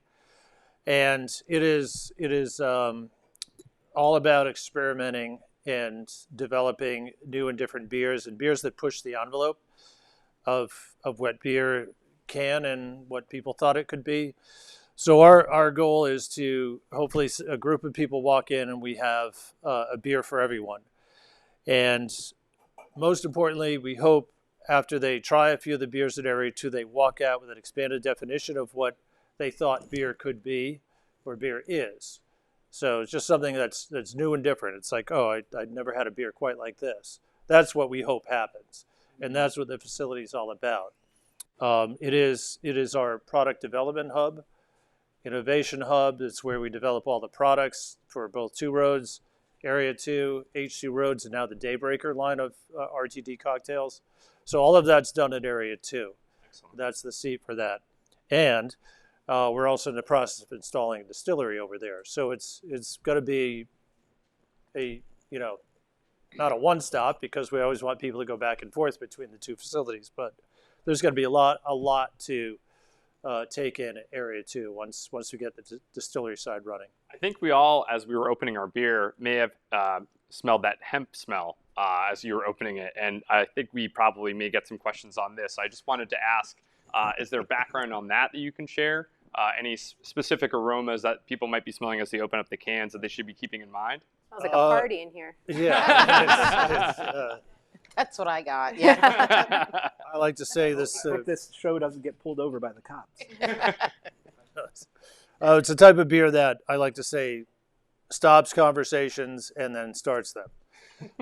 And it is all about experimenting and developing new and different beers, and beers that push the envelope of what beer can and what people thought it could be. So our goal is to hopefully a group of people walk in and we have a beer for everyone. And most importantly, we hope after they try a few of the beers at Area 2, they walk out with an expanded definition of what they thought beer could be or beer is. So it's just something that's new and different. It's like, oh, I'd never had a beer quite like this. That's what we hope happens. And that's what the facility is all about. It is our product development hub, innovation hub. It's where we develop all the products for both Two Roads, Area 2, SHU Roads, and now the Daybreaker line of RTD cocktails. So all of that's done at Area 2. Excellent. That's the seat for that. And we're also in the process of installing a distillery over there. So it's going to be not a one-stop, because we always want people to go back and forth between the two facilities, but there's going to be a lot to take in at Area 2 once we get the distillery side running. I think we all, as we were opening our beer, may have smelled that hemp smell as you were opening it, and I think we probably may get some questions on this. I just wanted to ask, is there background on that you can share? Any specific aromas that people might be smelling as they open up the cans that they should be keeping in mind? Sounds like a party in here. Yeah. That's what I got. Yeah. I like to say this. Hope this show doesn't get pulled over by the cops. It's a type of beer that I like to say stops conversations and then starts them.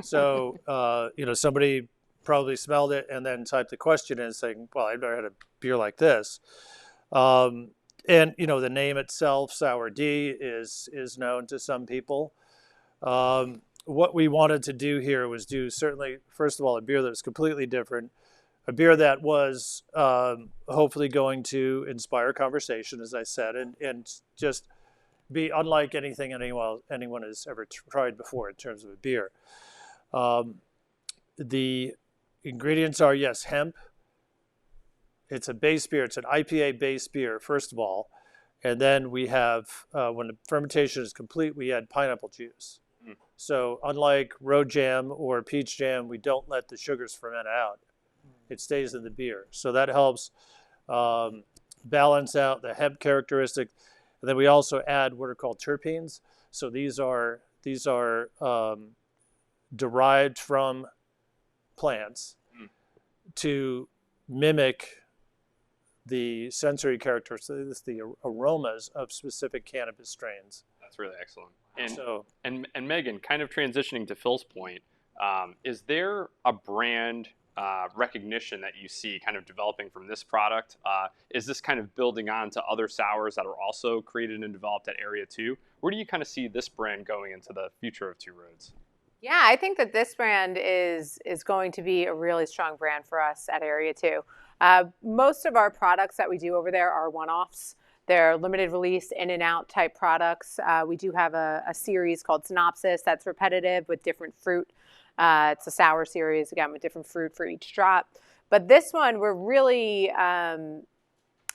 So, somebody probably smelled it and then typed the question in saying, well, I've never had a beer like this. And, the name itself, Sour D, is known to some people. What we wanted to do here was do certainly, first of all, a beer that was completely different, a beer that was hopefully going to inspire conversation, as I said, and just be unlike anything anyone has ever tried before in terms of a beer. The ingredients are, yes, hemp. It's a base beer. It's an IPA base beer, first of all. And then we have, when the fermentation is complete, we add pineapple juice. Mm. So unlike road jam or peach jam, we don't let the sugars ferment out. It stays in the beer. So that helps balance out the hemp characteristic. And then we also add what are called terpenes. So these are derived from plants to mimic the sensory characteristics, the aromas of specific cannabis strains. That's really excellent. And Megan, kind of transitioning to Phil's point, is there a brand recognition that you see kind of developing from this product? Is this kind of building on to other sours that are also created and developed at Area 2? Where do you kind of see this brand going into the future of Two Roads? Yeah, I think that this brand is going to be a really strong brand for us at Area 2. Most of our products that we do over there are one-offs. They're limited release, in and out type products. We do have a series called Synopsis that's repetitive with different fruit. It's a sour series, again, with different fruit for each drop. But this one, we're really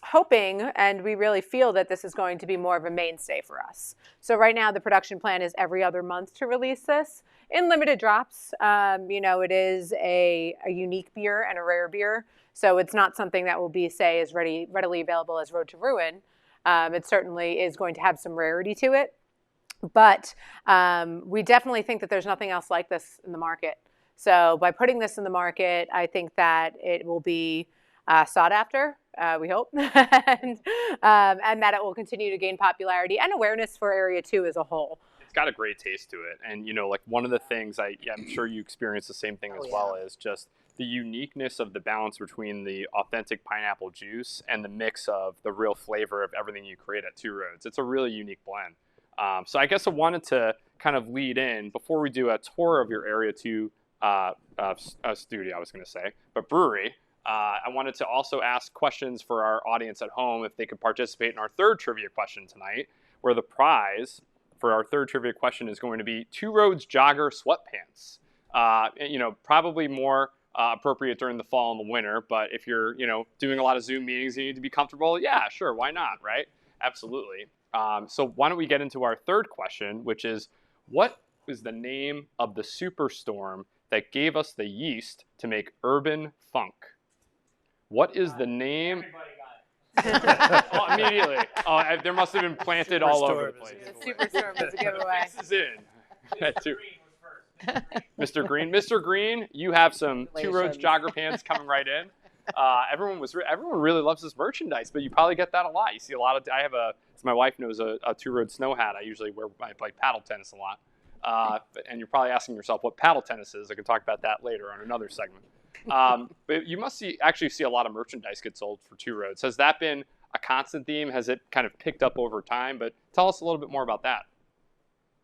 hoping, and we really feel that this is going to be more of a mainstay for us. So right now, the production plan is every other month to release this in limited drops. It is a unique beer and a rare beer. So it's not something that will be, say, as readily available as Road to Ruin. It certainly is going to have some rarity to it. But we definitely think that there's nothing else like this in the market. So by putting this in the market, I think that it will be sought after, we hope, and that it will continue to gain popularity and awareness for Area 2 as a whole. It's got a great taste to it. And, like one of the things I'm sure you experience the same thing as well, is just the uniqueness of the balance between the authentic pineapple juice and the mix of the real flavor of everything you create at Two Roads. It's a really unique blend. So I guess I wanted to kind of lead in, before we do a tour of your Area 2 studio, I was going to say, but brewery, I wanted to also ask questions for our audience at home if they could participate in our third trivia question tonight, where the prize for our third trivia question is going to be Two Roads jogger sweatpants. Probably more appropriate during the fall and the winter. But if you're, doing a lot of Zoom meetings, you need to be comfortable. Yeah, sure, why not, right? Absolutely. So why don't we get into our third question, which is, what is the name of the superstorm that gave us the yeast to make urban funk? What is the name? Oh, immediately. Oh, there must have been planted all over the place. The superstorm is a giveaway. This is in. Mr. Green. Mr. Green, you have some Two Roads jogger pants coming right in. Everyone really loves this merchandise, but you probably get that a lot. You see a lot of. My wife knows a Two Roads snow hat. I usually wear. I play paddle tennis a lot, and you're probably asking yourself what paddle tennis is. I can talk about that later on another segment. But you must actually see a lot of merchandise get sold for Two Roads. Has that been a constant theme? Has it kind of picked up over time? But tell us a little bit more about that.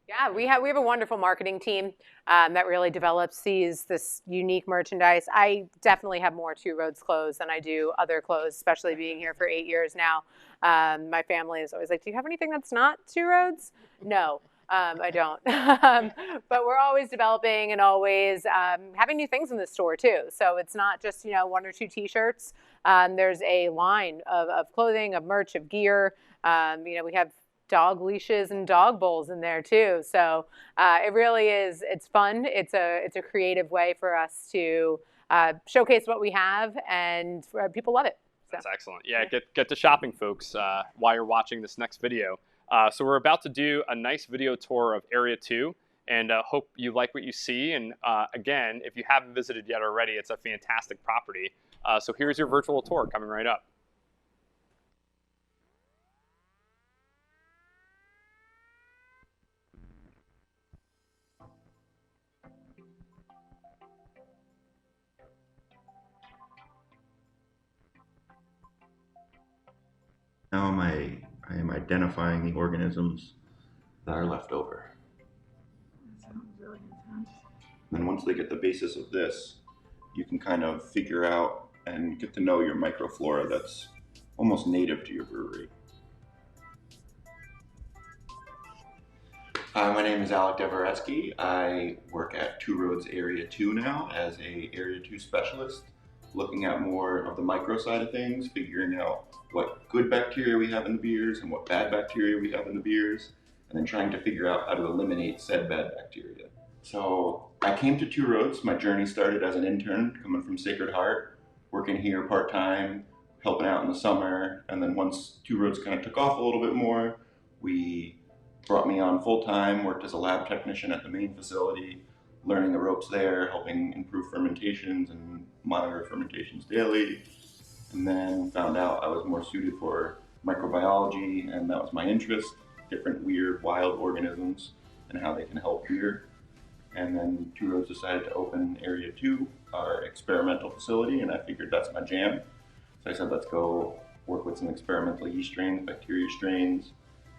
Yeah, we have a wonderful marketing team that really develops this unique merchandise. I definitely have more Two Roads clothes than I do other clothes, especially being here for 8 years now. My family is always like, "Do you have anything that's not Two Roads?" No, I don't. But we're always developing and always having new things in the store too. So it's not just 1 or 2 T-shirts. There's a line of clothing, of merch, of gear. We have dog leashes and dog bowls in there too. So it really is, it's fun. It's a creative way for us to showcase what we have, and people love it. So. That's excellent. Yeah, get to shopping, folks, while you're watching this next video. So we're about to do a nice video tour of Area 2, and hope you like what you see. And again, if you haven't visited yet already, it's a fantastic property. So here's your virtual tour coming right up. Now I am identifying the organisms that are left over. That sounds really intense. And once they get the basis of this, you can kind of figure out and get to know your microflora that's almost native to your brewery. My name is Alec Devoretsky. I work at Two Roads Area 2 now as a Area 2 specialist, looking at more of the micro side of things, figuring out what good bacteria we have in the beers and what bad bacteria we have in the beers, and then trying to figure out how to eliminate said bad bacteria. So I came to Two Roads. My journey started as an intern coming from Sacred Heart, working here part-time, helping out in the summer, and then once Two Roads kind of took off a little bit more, we brought me on full-time, worked as a lab technician at the main facility, learning the ropes there, helping improve fermentations and monitor fermentations daily. And then found out I was more suited for microbiology, and that was my interest, different weird wild organisms and how they can help beer. And then Two Roads decided to open Area 2, our experimental facility, and I figured that's my jam. So I said, let's go work with some experimental yeast strains, bacteria strains.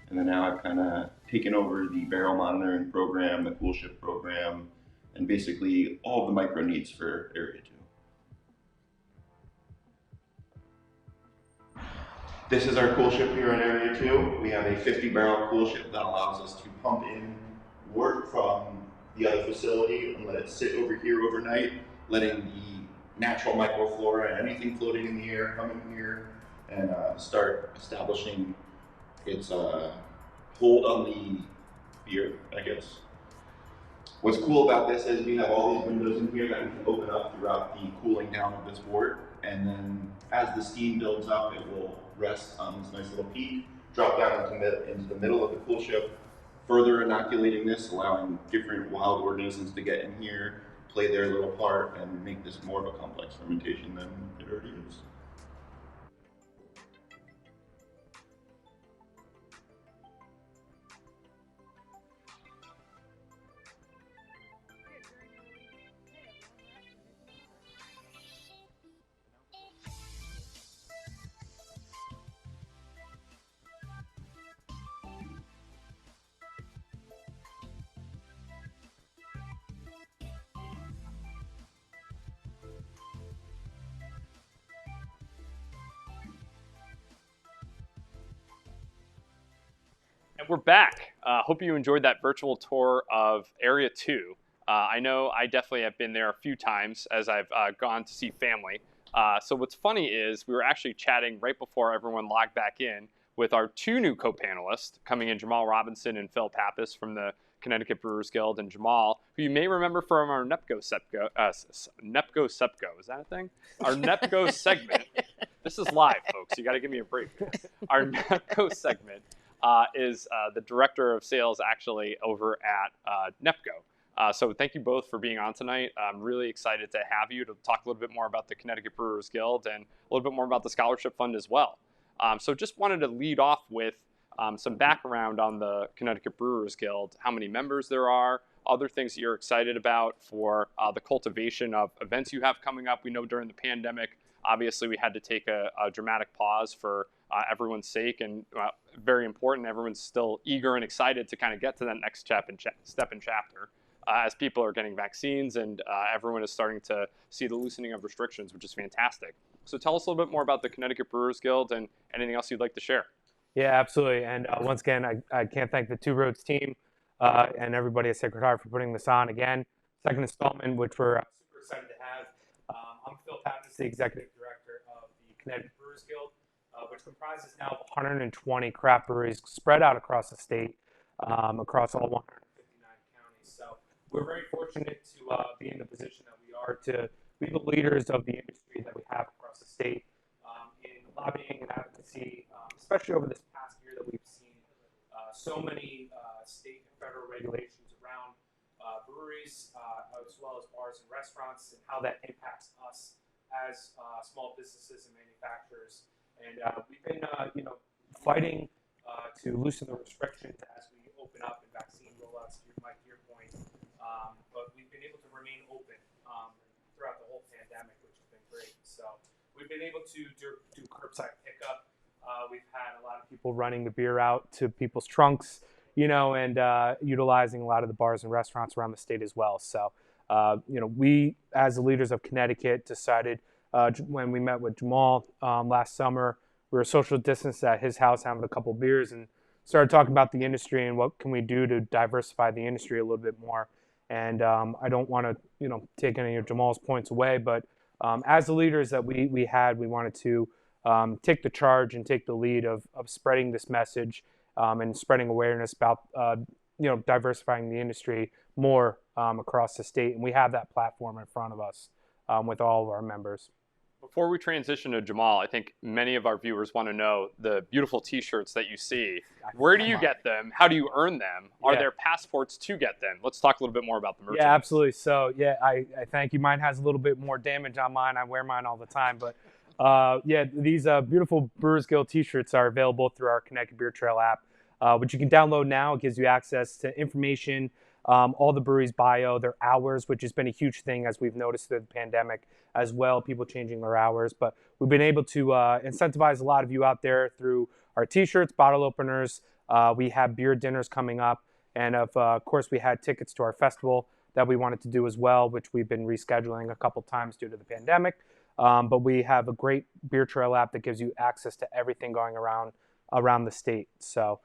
And then now I've kind of taken over the barrel monitoring program, the cool ship program, and basically all of the micro needs for Area 2. This is our cool ship here in Area 2. We have a 50-barrel cool ship that allows us to pump in wort from the other facility and let it sit over here overnight, letting the natural microflora and anything floating in the air come in here and start establishing its hold on the beer, I guess. What's cool about this is we have all these windows in here that we can open up throughout the cooling down of this wort, and then as the steam builds up, it will rest on this nice little peak, drop down into the middle of the cool ship, further inoculating this, allowing different wild organisms to get in here, play their little part, and make this more of a complex fermentation than it already is. And we're back. Hope you enjoyed that virtual tour of Area 2. I know I definitely have been there a few times as I've gone to see family. So what's funny is we were actually chatting right before everyone logged back in with our two new co-panelists coming in, Jamal Robinson and Phil Pappas from the Connecticut Brewers Guild, and Jamal, who you may remember from our NEPCO SEPCO, is that a thing? Our NEPCO segment. This is live, folks. You got to give me a break. Our NEPCO segment is the director of sales actually over at NEPCO. So thank you both for being on tonight. I'm really excited to have you to talk a little bit more about the Connecticut Brewers Guild and a little bit more about the Scholarship Fund as well. So just wanted to lead off with some background on the Connecticut Brewers Guild, how many members there are, other things that you're excited about for the cultivation of events you have coming up. We know during the pandemic, obviously we had to take a dramatic pause for everyone's sake, and very important, everyone's still eager and excited to kind of get to that next step and chapter as people are getting vaccines and everyone is starting to see the loosening of restrictions, which is fantastic. So tell us a little bit more about the Connecticut Brewers Guild and anything else you'd like to share. Yeah, absolutely. And once again, I can't thank the Two Roads team and everybody at Sacred Heart for putting this on again. Second installment, which we're super excited to have. I'm Phil Pappas, the executive director of the Connecticut Brewers Guild, which comprises now 120 craft breweries spread out across the state, across all 159 counties. So we're very fortunate to be in the position that we are to be the leaders of the industry that we have across the state in lobbying and advocacy, especially over this past year that we've seen so many state and federal regulations around breweries, as well as bars and restaurants, and how that impacts us as small businesses and manufacturers. And we've been, fighting to loosen the restrictions as we open up and vaccine rollouts, Mike, to your point. But we've been able to remain open throughout the whole pandemic, which has been great. So we've been able to do curbside pickup. We've had a lot of people running the beer out to people's trunks, and utilizing a lot of the bars and restaurants around the state as well. So, we, as the leaders of Connecticut, decided when we met with Jamal last summer, we were social distanced at his house having a couple beers and started talking about the industry and what can we do to diversify the industry a little bit more. And I don't want to, take any of Jamal's points away, but as the leaders that we wanted to take the charge and take the lead of spreading this message and spreading awareness about, diversifying the industry more across the state. And we have that platform in front of us with all of our members. Before we transition to Jamal, I think many of our viewers want to know the beautiful T-shirts that you see. Where do you get them? How do you earn them? Are there passports to get them? Let's talk a little bit more about the merchandise. Yeah, absolutely. So, I thank you. Mine has a little bit more damage on mine. I wear mine all the time. But, these beautiful Brewers Guild T-shirts are available through our Connecticut Beer Trail app, which you can download now. It gives you access to information, all the breweries' bio, their hours, which has been a huge thing as we've noticed through the pandemic as well, people changing their hours. But we've been able to incentivize a lot of you out there through our T-shirts, bottle openers. We have beer dinners coming up. And of course, we had tickets to our festival that we wanted to do as well, which we've been rescheduling a couple times due to the pandemic. But we have a great Beer Trail app that gives you access to everything going around the state. So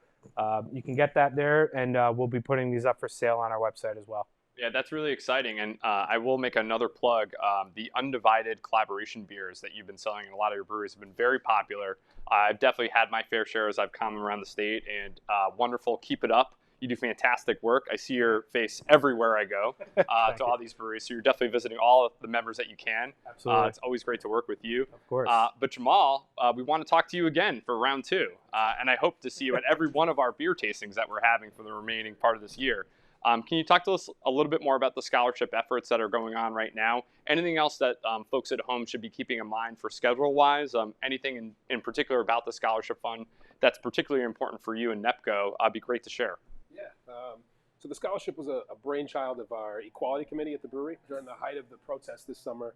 you can get that there, and we'll be putting these up for sale on our website as well. Yeah, that's really exciting. And I will make another plug. The Undivided collaboration beers that you've been selling in a lot of your breweries have been very popular. I've definitely had my fair share as I've come around the state, and wonderful. Keep it up. You do fantastic work. I see your face everywhere I go to all these breweries. So you're definitely visiting all of the members that you can. Absolutely. It's always great to work with you. Of course. But Jamal, we want to talk to you again for round 2. And I hope to see you at every one of our beer tastings that we're having for the remaining part of this year. Can you talk to us a little bit more about the scholarship efforts that are going on right now? Anything else that folks at home should be keeping in mind for schedule-wise? Anything in particular about the scholarship fund that's particularly important for you and NEPCO? It'd be great to share. Yeah. So the scholarship was a brainchild of our equality committee at the brewery during the height of the protest this summer.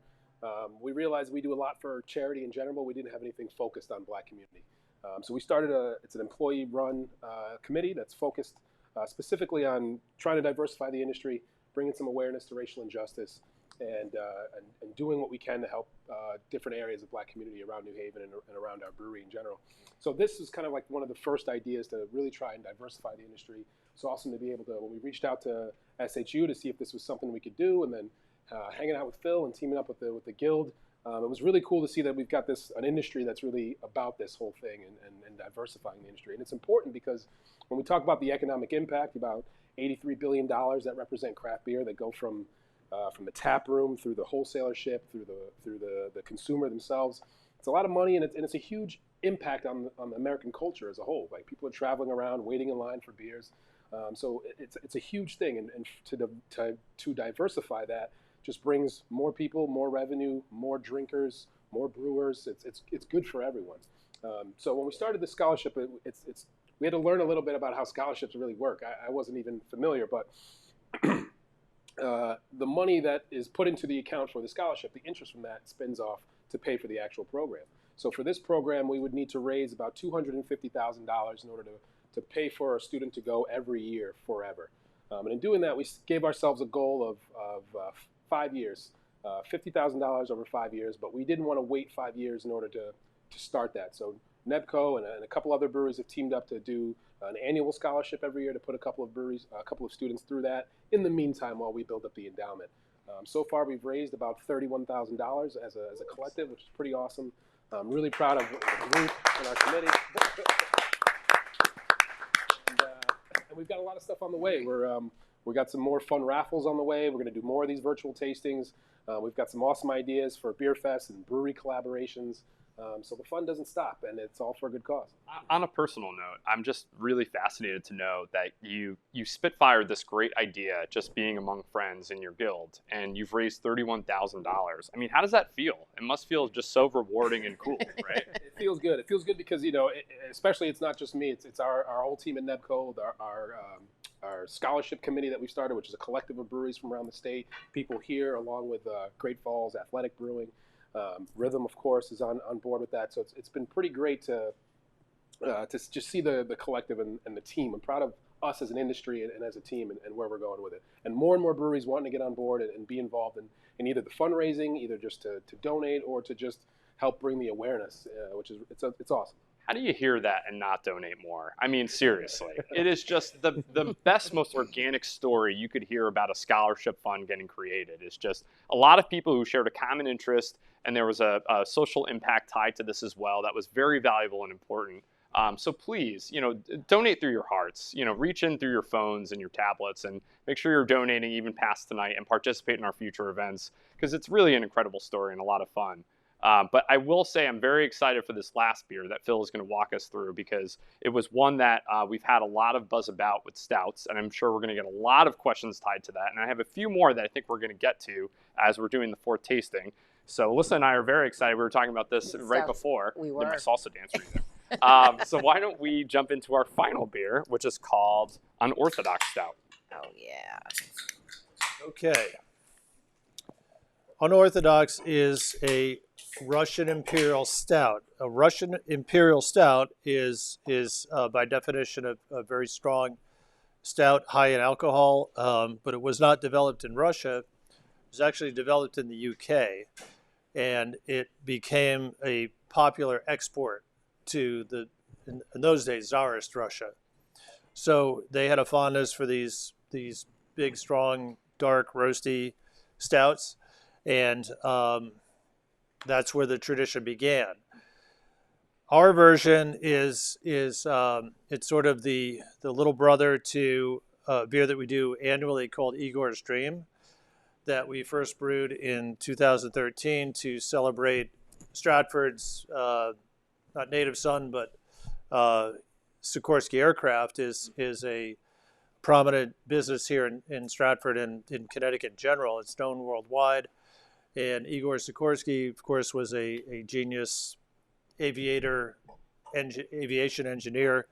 We realized we do a lot for charity in general. We didn't have anything focused on Black community. So we started it's an employee-run committee that's focused specifically on trying to diversify the industry, bringing some awareness to racial injustice, and doing what we can to help different areas of Black community around New Haven and around our brewery in general. So this is kind of like one of the first ideas to really try and diversify the industry. It's awesome to be able to, when we reached out to SHU to see if this was something we could do, and then hanging out with Phil and teaming up with the guild, it was really cool to see that we've got an industry that's really about this whole thing and diversifying the industry. And it's important because when we talk about the economic impact, about $83 billion that represent craft beer that go from the tap room through the wholesalership, through the consumer themselves. It's a lot of money, and it's a huge impact on the American culture as a whole. Like, people are traveling around, waiting in line for beers. So it's a huge thing, and to diversify that just brings more people, more revenue, more drinkers, more brewers. It's good for everyone. So when we started the scholarship, we had to learn a little bit about how scholarships really work. I wasn't even familiar, but the money that is put into the account for the scholarship, the interest from that spins off to pay for the actual program. So for this program, we would need to raise about $250,000 in order to pay for a student to go every year forever. And in doing that, we gave ourselves a goal of 5 years, $50,000 over 5 years, but we didn't want to wait 5 years in order to start that. So Nebco and a couple other breweries have teamed up to do an annual scholarship every year to put a couple of students through that in the meantime while we build up the endowment. So far, we've raised about $31,000 as a collective, which is pretty awesome. I'm really proud of the group and our committee. And we've got a lot of stuff on the way. We've got some more fun raffles on the way. We're going to do more of these virtual tastings. We've got some awesome ideas for beer fest and brewery collaborations. So the fun doesn't stop, and it's all for a good cause. On a personal note, I'm just really fascinated to know that you spitfired this great idea just being among friends in your guild, and you've raised $31,000. I mean, how does that feel? It must feel just so rewarding and cool, right? It feels good. It feels good because, especially it's not just me. It's our whole team at Nebco, our scholarship committee that we started, which is a collective of breweries from around the state. People here, along with Great Falls Athletic Brewing. Rhythm, of course, is on board with that. So it's been pretty great to just see the collective and the team. I'm proud of us as an industry and as a team and where we're going with it. And more breweries wanting to get on board and be involved in either the fundraising, either just to donate or to just help bring the awareness, which is it's awesome. How do you hear that and not donate more? I mean, seriously, it is just the best, most organic story you could hear about a scholarship fund getting created. It's just a lot of people who shared a common interest, and there was a social impact tied to this as well that was very valuable and important. So please, donate through your hearts. Reach in through your phones and your tablets and make sure you're donating even past tonight and participate in our future events, because it's really an incredible story and a lot of fun. But I will say I'm very excited for this last beer that Phil is going to walk us through, because it was one that we've had a lot of buzz about with stouts, and I'm sure we're going to get a lot of questions tied to that. And I have a few more that I think we're going to get to as we're doing the fourth tasting. So Alyssa and I are very excited. We were talking about this right before. We were. Did my salsa dance either. So why don't we jump into our final beer, which is called Unorthodox Stout. Oh, yeah. Okay. Unorthodox is a Russian Imperial Stout. A Russian Imperial Stout is by definition a very strong stout, high in alcohol, but it was not developed in Russia. It was actually developed in the UK, and it became a popular export to in those days, Tsarist Russia. So they had a fondness for these big, strong, dark, roasty stouts, and that's where the tradition began. Our version is it's sort of the little brother to a beer that we do annually called Igor's Dream, that we first brewed in 2013 to celebrate Stratford's not native son, but Sikorsky Aircraft is a prominent business here in Stratford and in Connecticut in general. It's known worldwide. And Igor Sikorsky, of course, was a genius aviation engineer,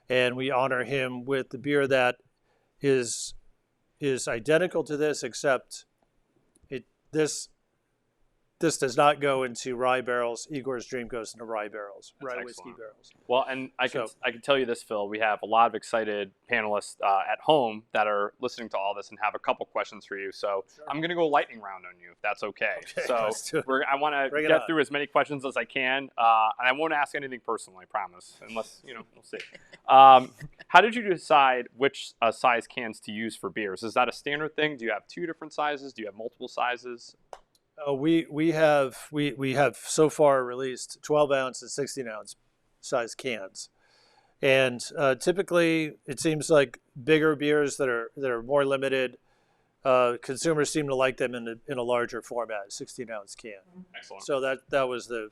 and we honor him with the beer that is identical to this, except this does not go into rye barrels. Igor's Dream goes into rye barrels, rye whiskey barrels. Well, and I can tell you this, Phil. We have a lot of excited panelists at home that are listening to all this and have a couple questions for you. So I'm going to go lightning round on you, if that's okay. So I want to get through as many questions as I can, and I won't ask anything personal, I promise, unless we'll see. How did you decide which size cans to use for beers? Is that a standard thing? Do you have 2 different sizes? Do you have multiple sizes? We have so far released 12-ounce and 16-ounce size cans, and typically it seems like bigger beers that are more limited. Consumers seem to like them in a larger format, 16-ounce can. Excellent. So that was the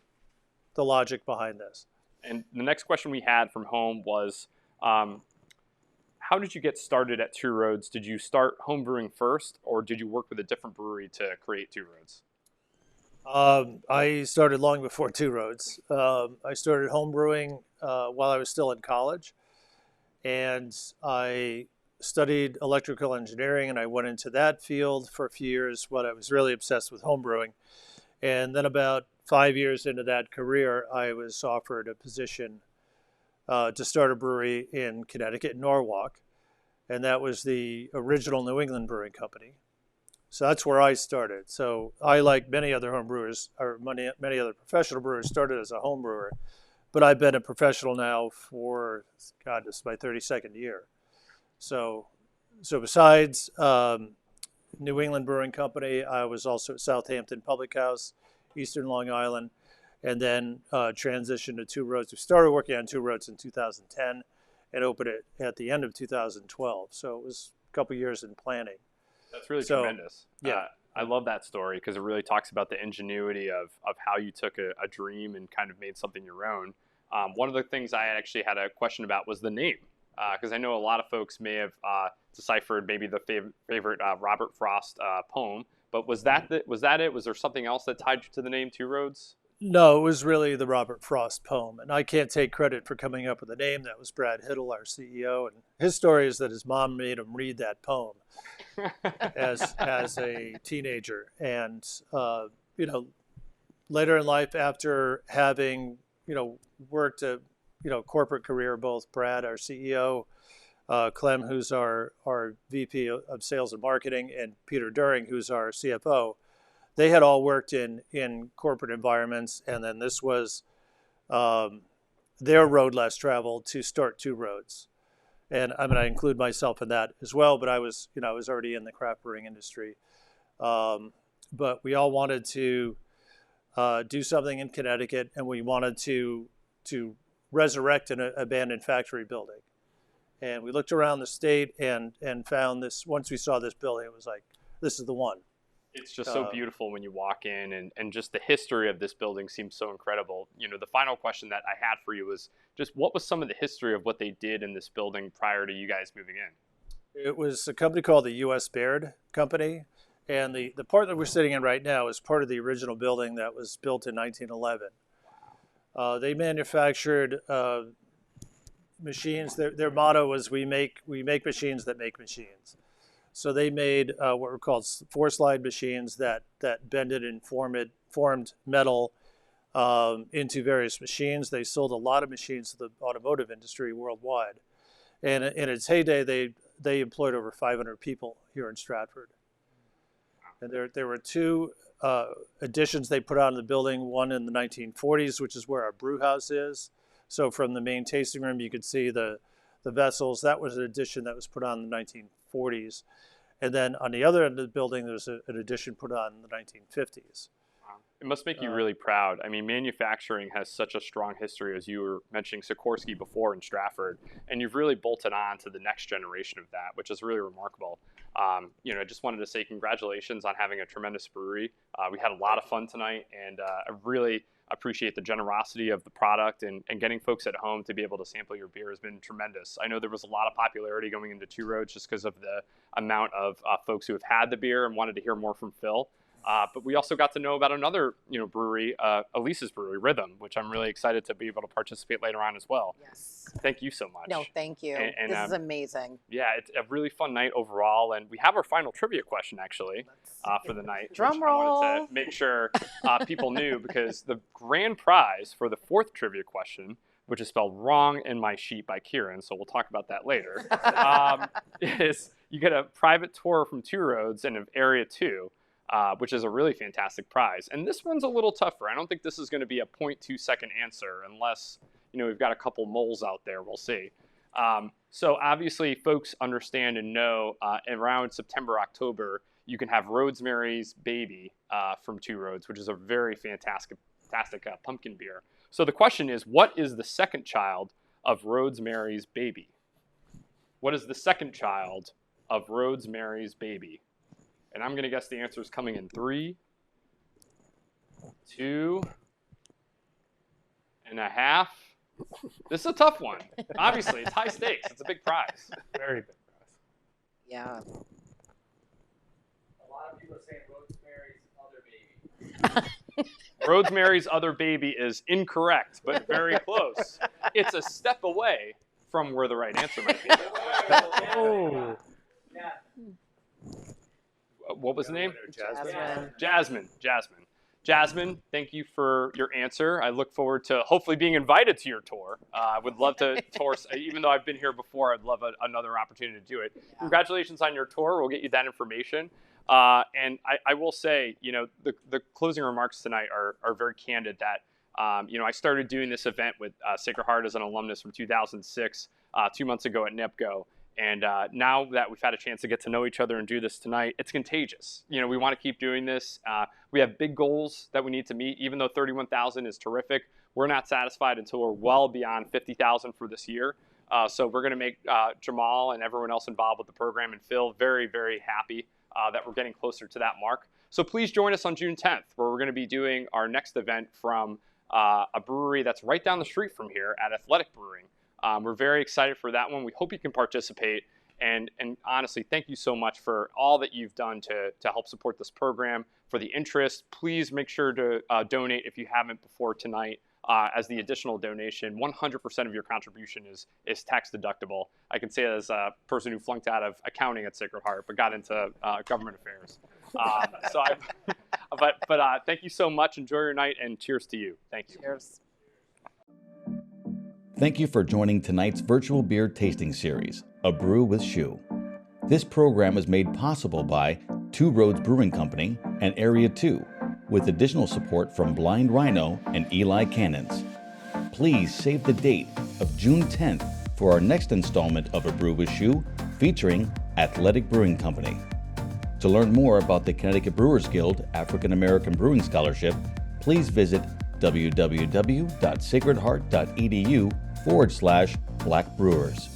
logic behind this. And the next question we had from home was, how did you get started at Two Roads? Did you start home brewing first, or did you work with a different brewery to create Two Roads? I started long before Two Roads. I started home brewing while I was still in college, and I studied electrical engineering, and I went into that field for a few years when I was really obsessed with home brewing. And then about 5 years into that career, I was offered a position to start a brewery in Connecticut, Norwalk, and that was the original New England Brewing Company. So that's where I started. So I, like many other home brewers, or many other professional brewers, started as a home brewer, but I've been a professional now for, God, this is my 32nd year. So besides New England Brewing Company, I was also at Southampton Public House, Eastern Long Island, and then transitioned to Two Roads. We started working on Two Roads in 2010 and opened it at the end of 2012. So it was a couple years in planning. That's really tremendous. Yeah. I love that story because it really talks about the ingenuity of how you took a dream and kind of made something your own. One of the things I actually had a question about was the name, because I know a lot of folks may have deciphered maybe the favorite Robert Frost poem, but was that it? Was there something else that tied you to the name Two Roads? No, it was really the Robert Frost poem. And I can't take credit for coming up with the name. That was Brad Hiddle, our CEO. And his story is that his mom made him read that poem as a teenager. And, later in life, after having, worked a, corporate career, both Brad, our CEO, Clem, who's our VP of Sales and Marketing, and Peter During, who's our CFO, they had all worked in corporate environments, and then this was their road less traveled to start Two Roads. And I include myself in that as well, but I was already in the craft brewing industry. But we all wanted to do something in Connecticut, and we wanted to resurrect an abandoned factory building. And we looked around the state and found this. Once we saw this building, it was like, this is the one. It's just so beautiful when you walk in, and just the history of this building seems so incredible. The final question that I had for you was just what was some of the history of what they did in this building prior to you guys moving in? It was a company called the U.S. Baird Company, and the part that we're sitting in right now is part of the original building that was built in 1911. They manufactured machines. Their motto was, we make machines that make machines. So they made what were called four-slide machines that bended and formed metal into various machines. They sold a lot of machines to the automotive industry worldwide. And in its heyday, they employed over 500 people here in Stratford. And there were two additions they put on in the building, one in the 1940s, which is where our brew house is. So from the main tasting room, you could see the vessels. That was an addition that was put on in the 1940s. And then on the other end of the building, there's an addition put on in the 1950s. Wow. It must make you really proud. I mean, manufacturing has such a strong history, as you were mentioning Sikorsky before in Stratford, and you've really bolted on to the next generation of that, which is really remarkable. I just wanted to say congratulations on having a tremendous brewery. We had a lot of fun tonight, and I really appreciate the generosity of the product, and getting folks at home to be able to sample your beer has been tremendous. I know there was a lot of popularity going into Two Roads just because of the amount of folks who have had the beer and wanted to hear more from Phil. But we also got to know about another, brewery, Elise's brewery, Rhythm, which I'm really excited to be able to participate later on as well. Yes. Thank you so much. No, thank you. And, this is amazing. Yeah, it's a really fun night overall, and we have our final trivia question actually for the night. Drum roll. I wanted to make sure people knew, because the grand prize for the fourth trivia question, which is spelled wrong in my sheet by Kieran, so we'll talk about that later, is you get a private tour from Two Roads and of Area 2. Which is a really fantastic prize. And this one's a little tougher. I don't think this is going to be a 0.2 second answer unless, we've got a couple moles out there. We'll see. So obviously, folks understand and know around September, October, you can have Rosemary's Baby from Two Roads, which is a very fantastic pumpkin beer. So the question is, what is the second child of Rosemary's Baby? What is the second child of Rosemary's Baby? And I'm going to guess the answer is coming in 3, 2.5. This is a tough one. Obviously, it's high stakes. It's a big prize. Very big prize. Yeah. A lot of people are saying Rosemary's Other Baby. Rosemary's Other Baby is incorrect, but very close. It's a step away from where the right answer might be. Oh. What was the name? Jasmine. Jasmine, thank you for your answer. I look forward to hopefully being invited to your tour. I would love to tour, even though I've been here before, I'd love another opportunity to do it. Yeah. Congratulations on your tour. We'll get you that information. And I will say, the closing remarks tonight are very candid that, I started doing this event with Sacred Heart as an alumnus from 2006, 2 months ago at NIPCO. And now that we've had a chance to get to know each other and do this tonight, it's contagious. We want to keep doing this. We have big goals that we need to meet. Even though 31,000 is terrific, we're not satisfied until we're well beyond 50,000 for this year. So we're going to make Jamal and everyone else involved with the program and Phil very, very happy that we're getting closer to that mark. So please join us on June 10th, where we're going to be doing our next event from a brewery that's right down the street from here at Athletic Brewing. We're very excited for that one. We hope you can participate. And honestly, thank you so much for all that you've done to help support this program, for the interest. Please make sure to donate if you haven't before tonight. As the additional donation, 100% of your contribution is tax deductible. I can say it as a person who flunked out of accounting at Sacred Heart, but got into government affairs. But thank you so much. Enjoy your night, and cheers to you. Thank you. Cheers. Thank you for joining tonight's virtual beer tasting series, A Brew with SHU. This program is made possible by Two Roads Brewing Company and Area 2, with additional support from Blind Rhino and Eli Cannons. Please save the date of June 10th for our next installment of A Brew with SHU featuring Athletic Brewing Company. To learn more about the Connecticut Brewers Guild African American Brewing Scholarship, please visit www.sacredheart.edu/Black Brewers.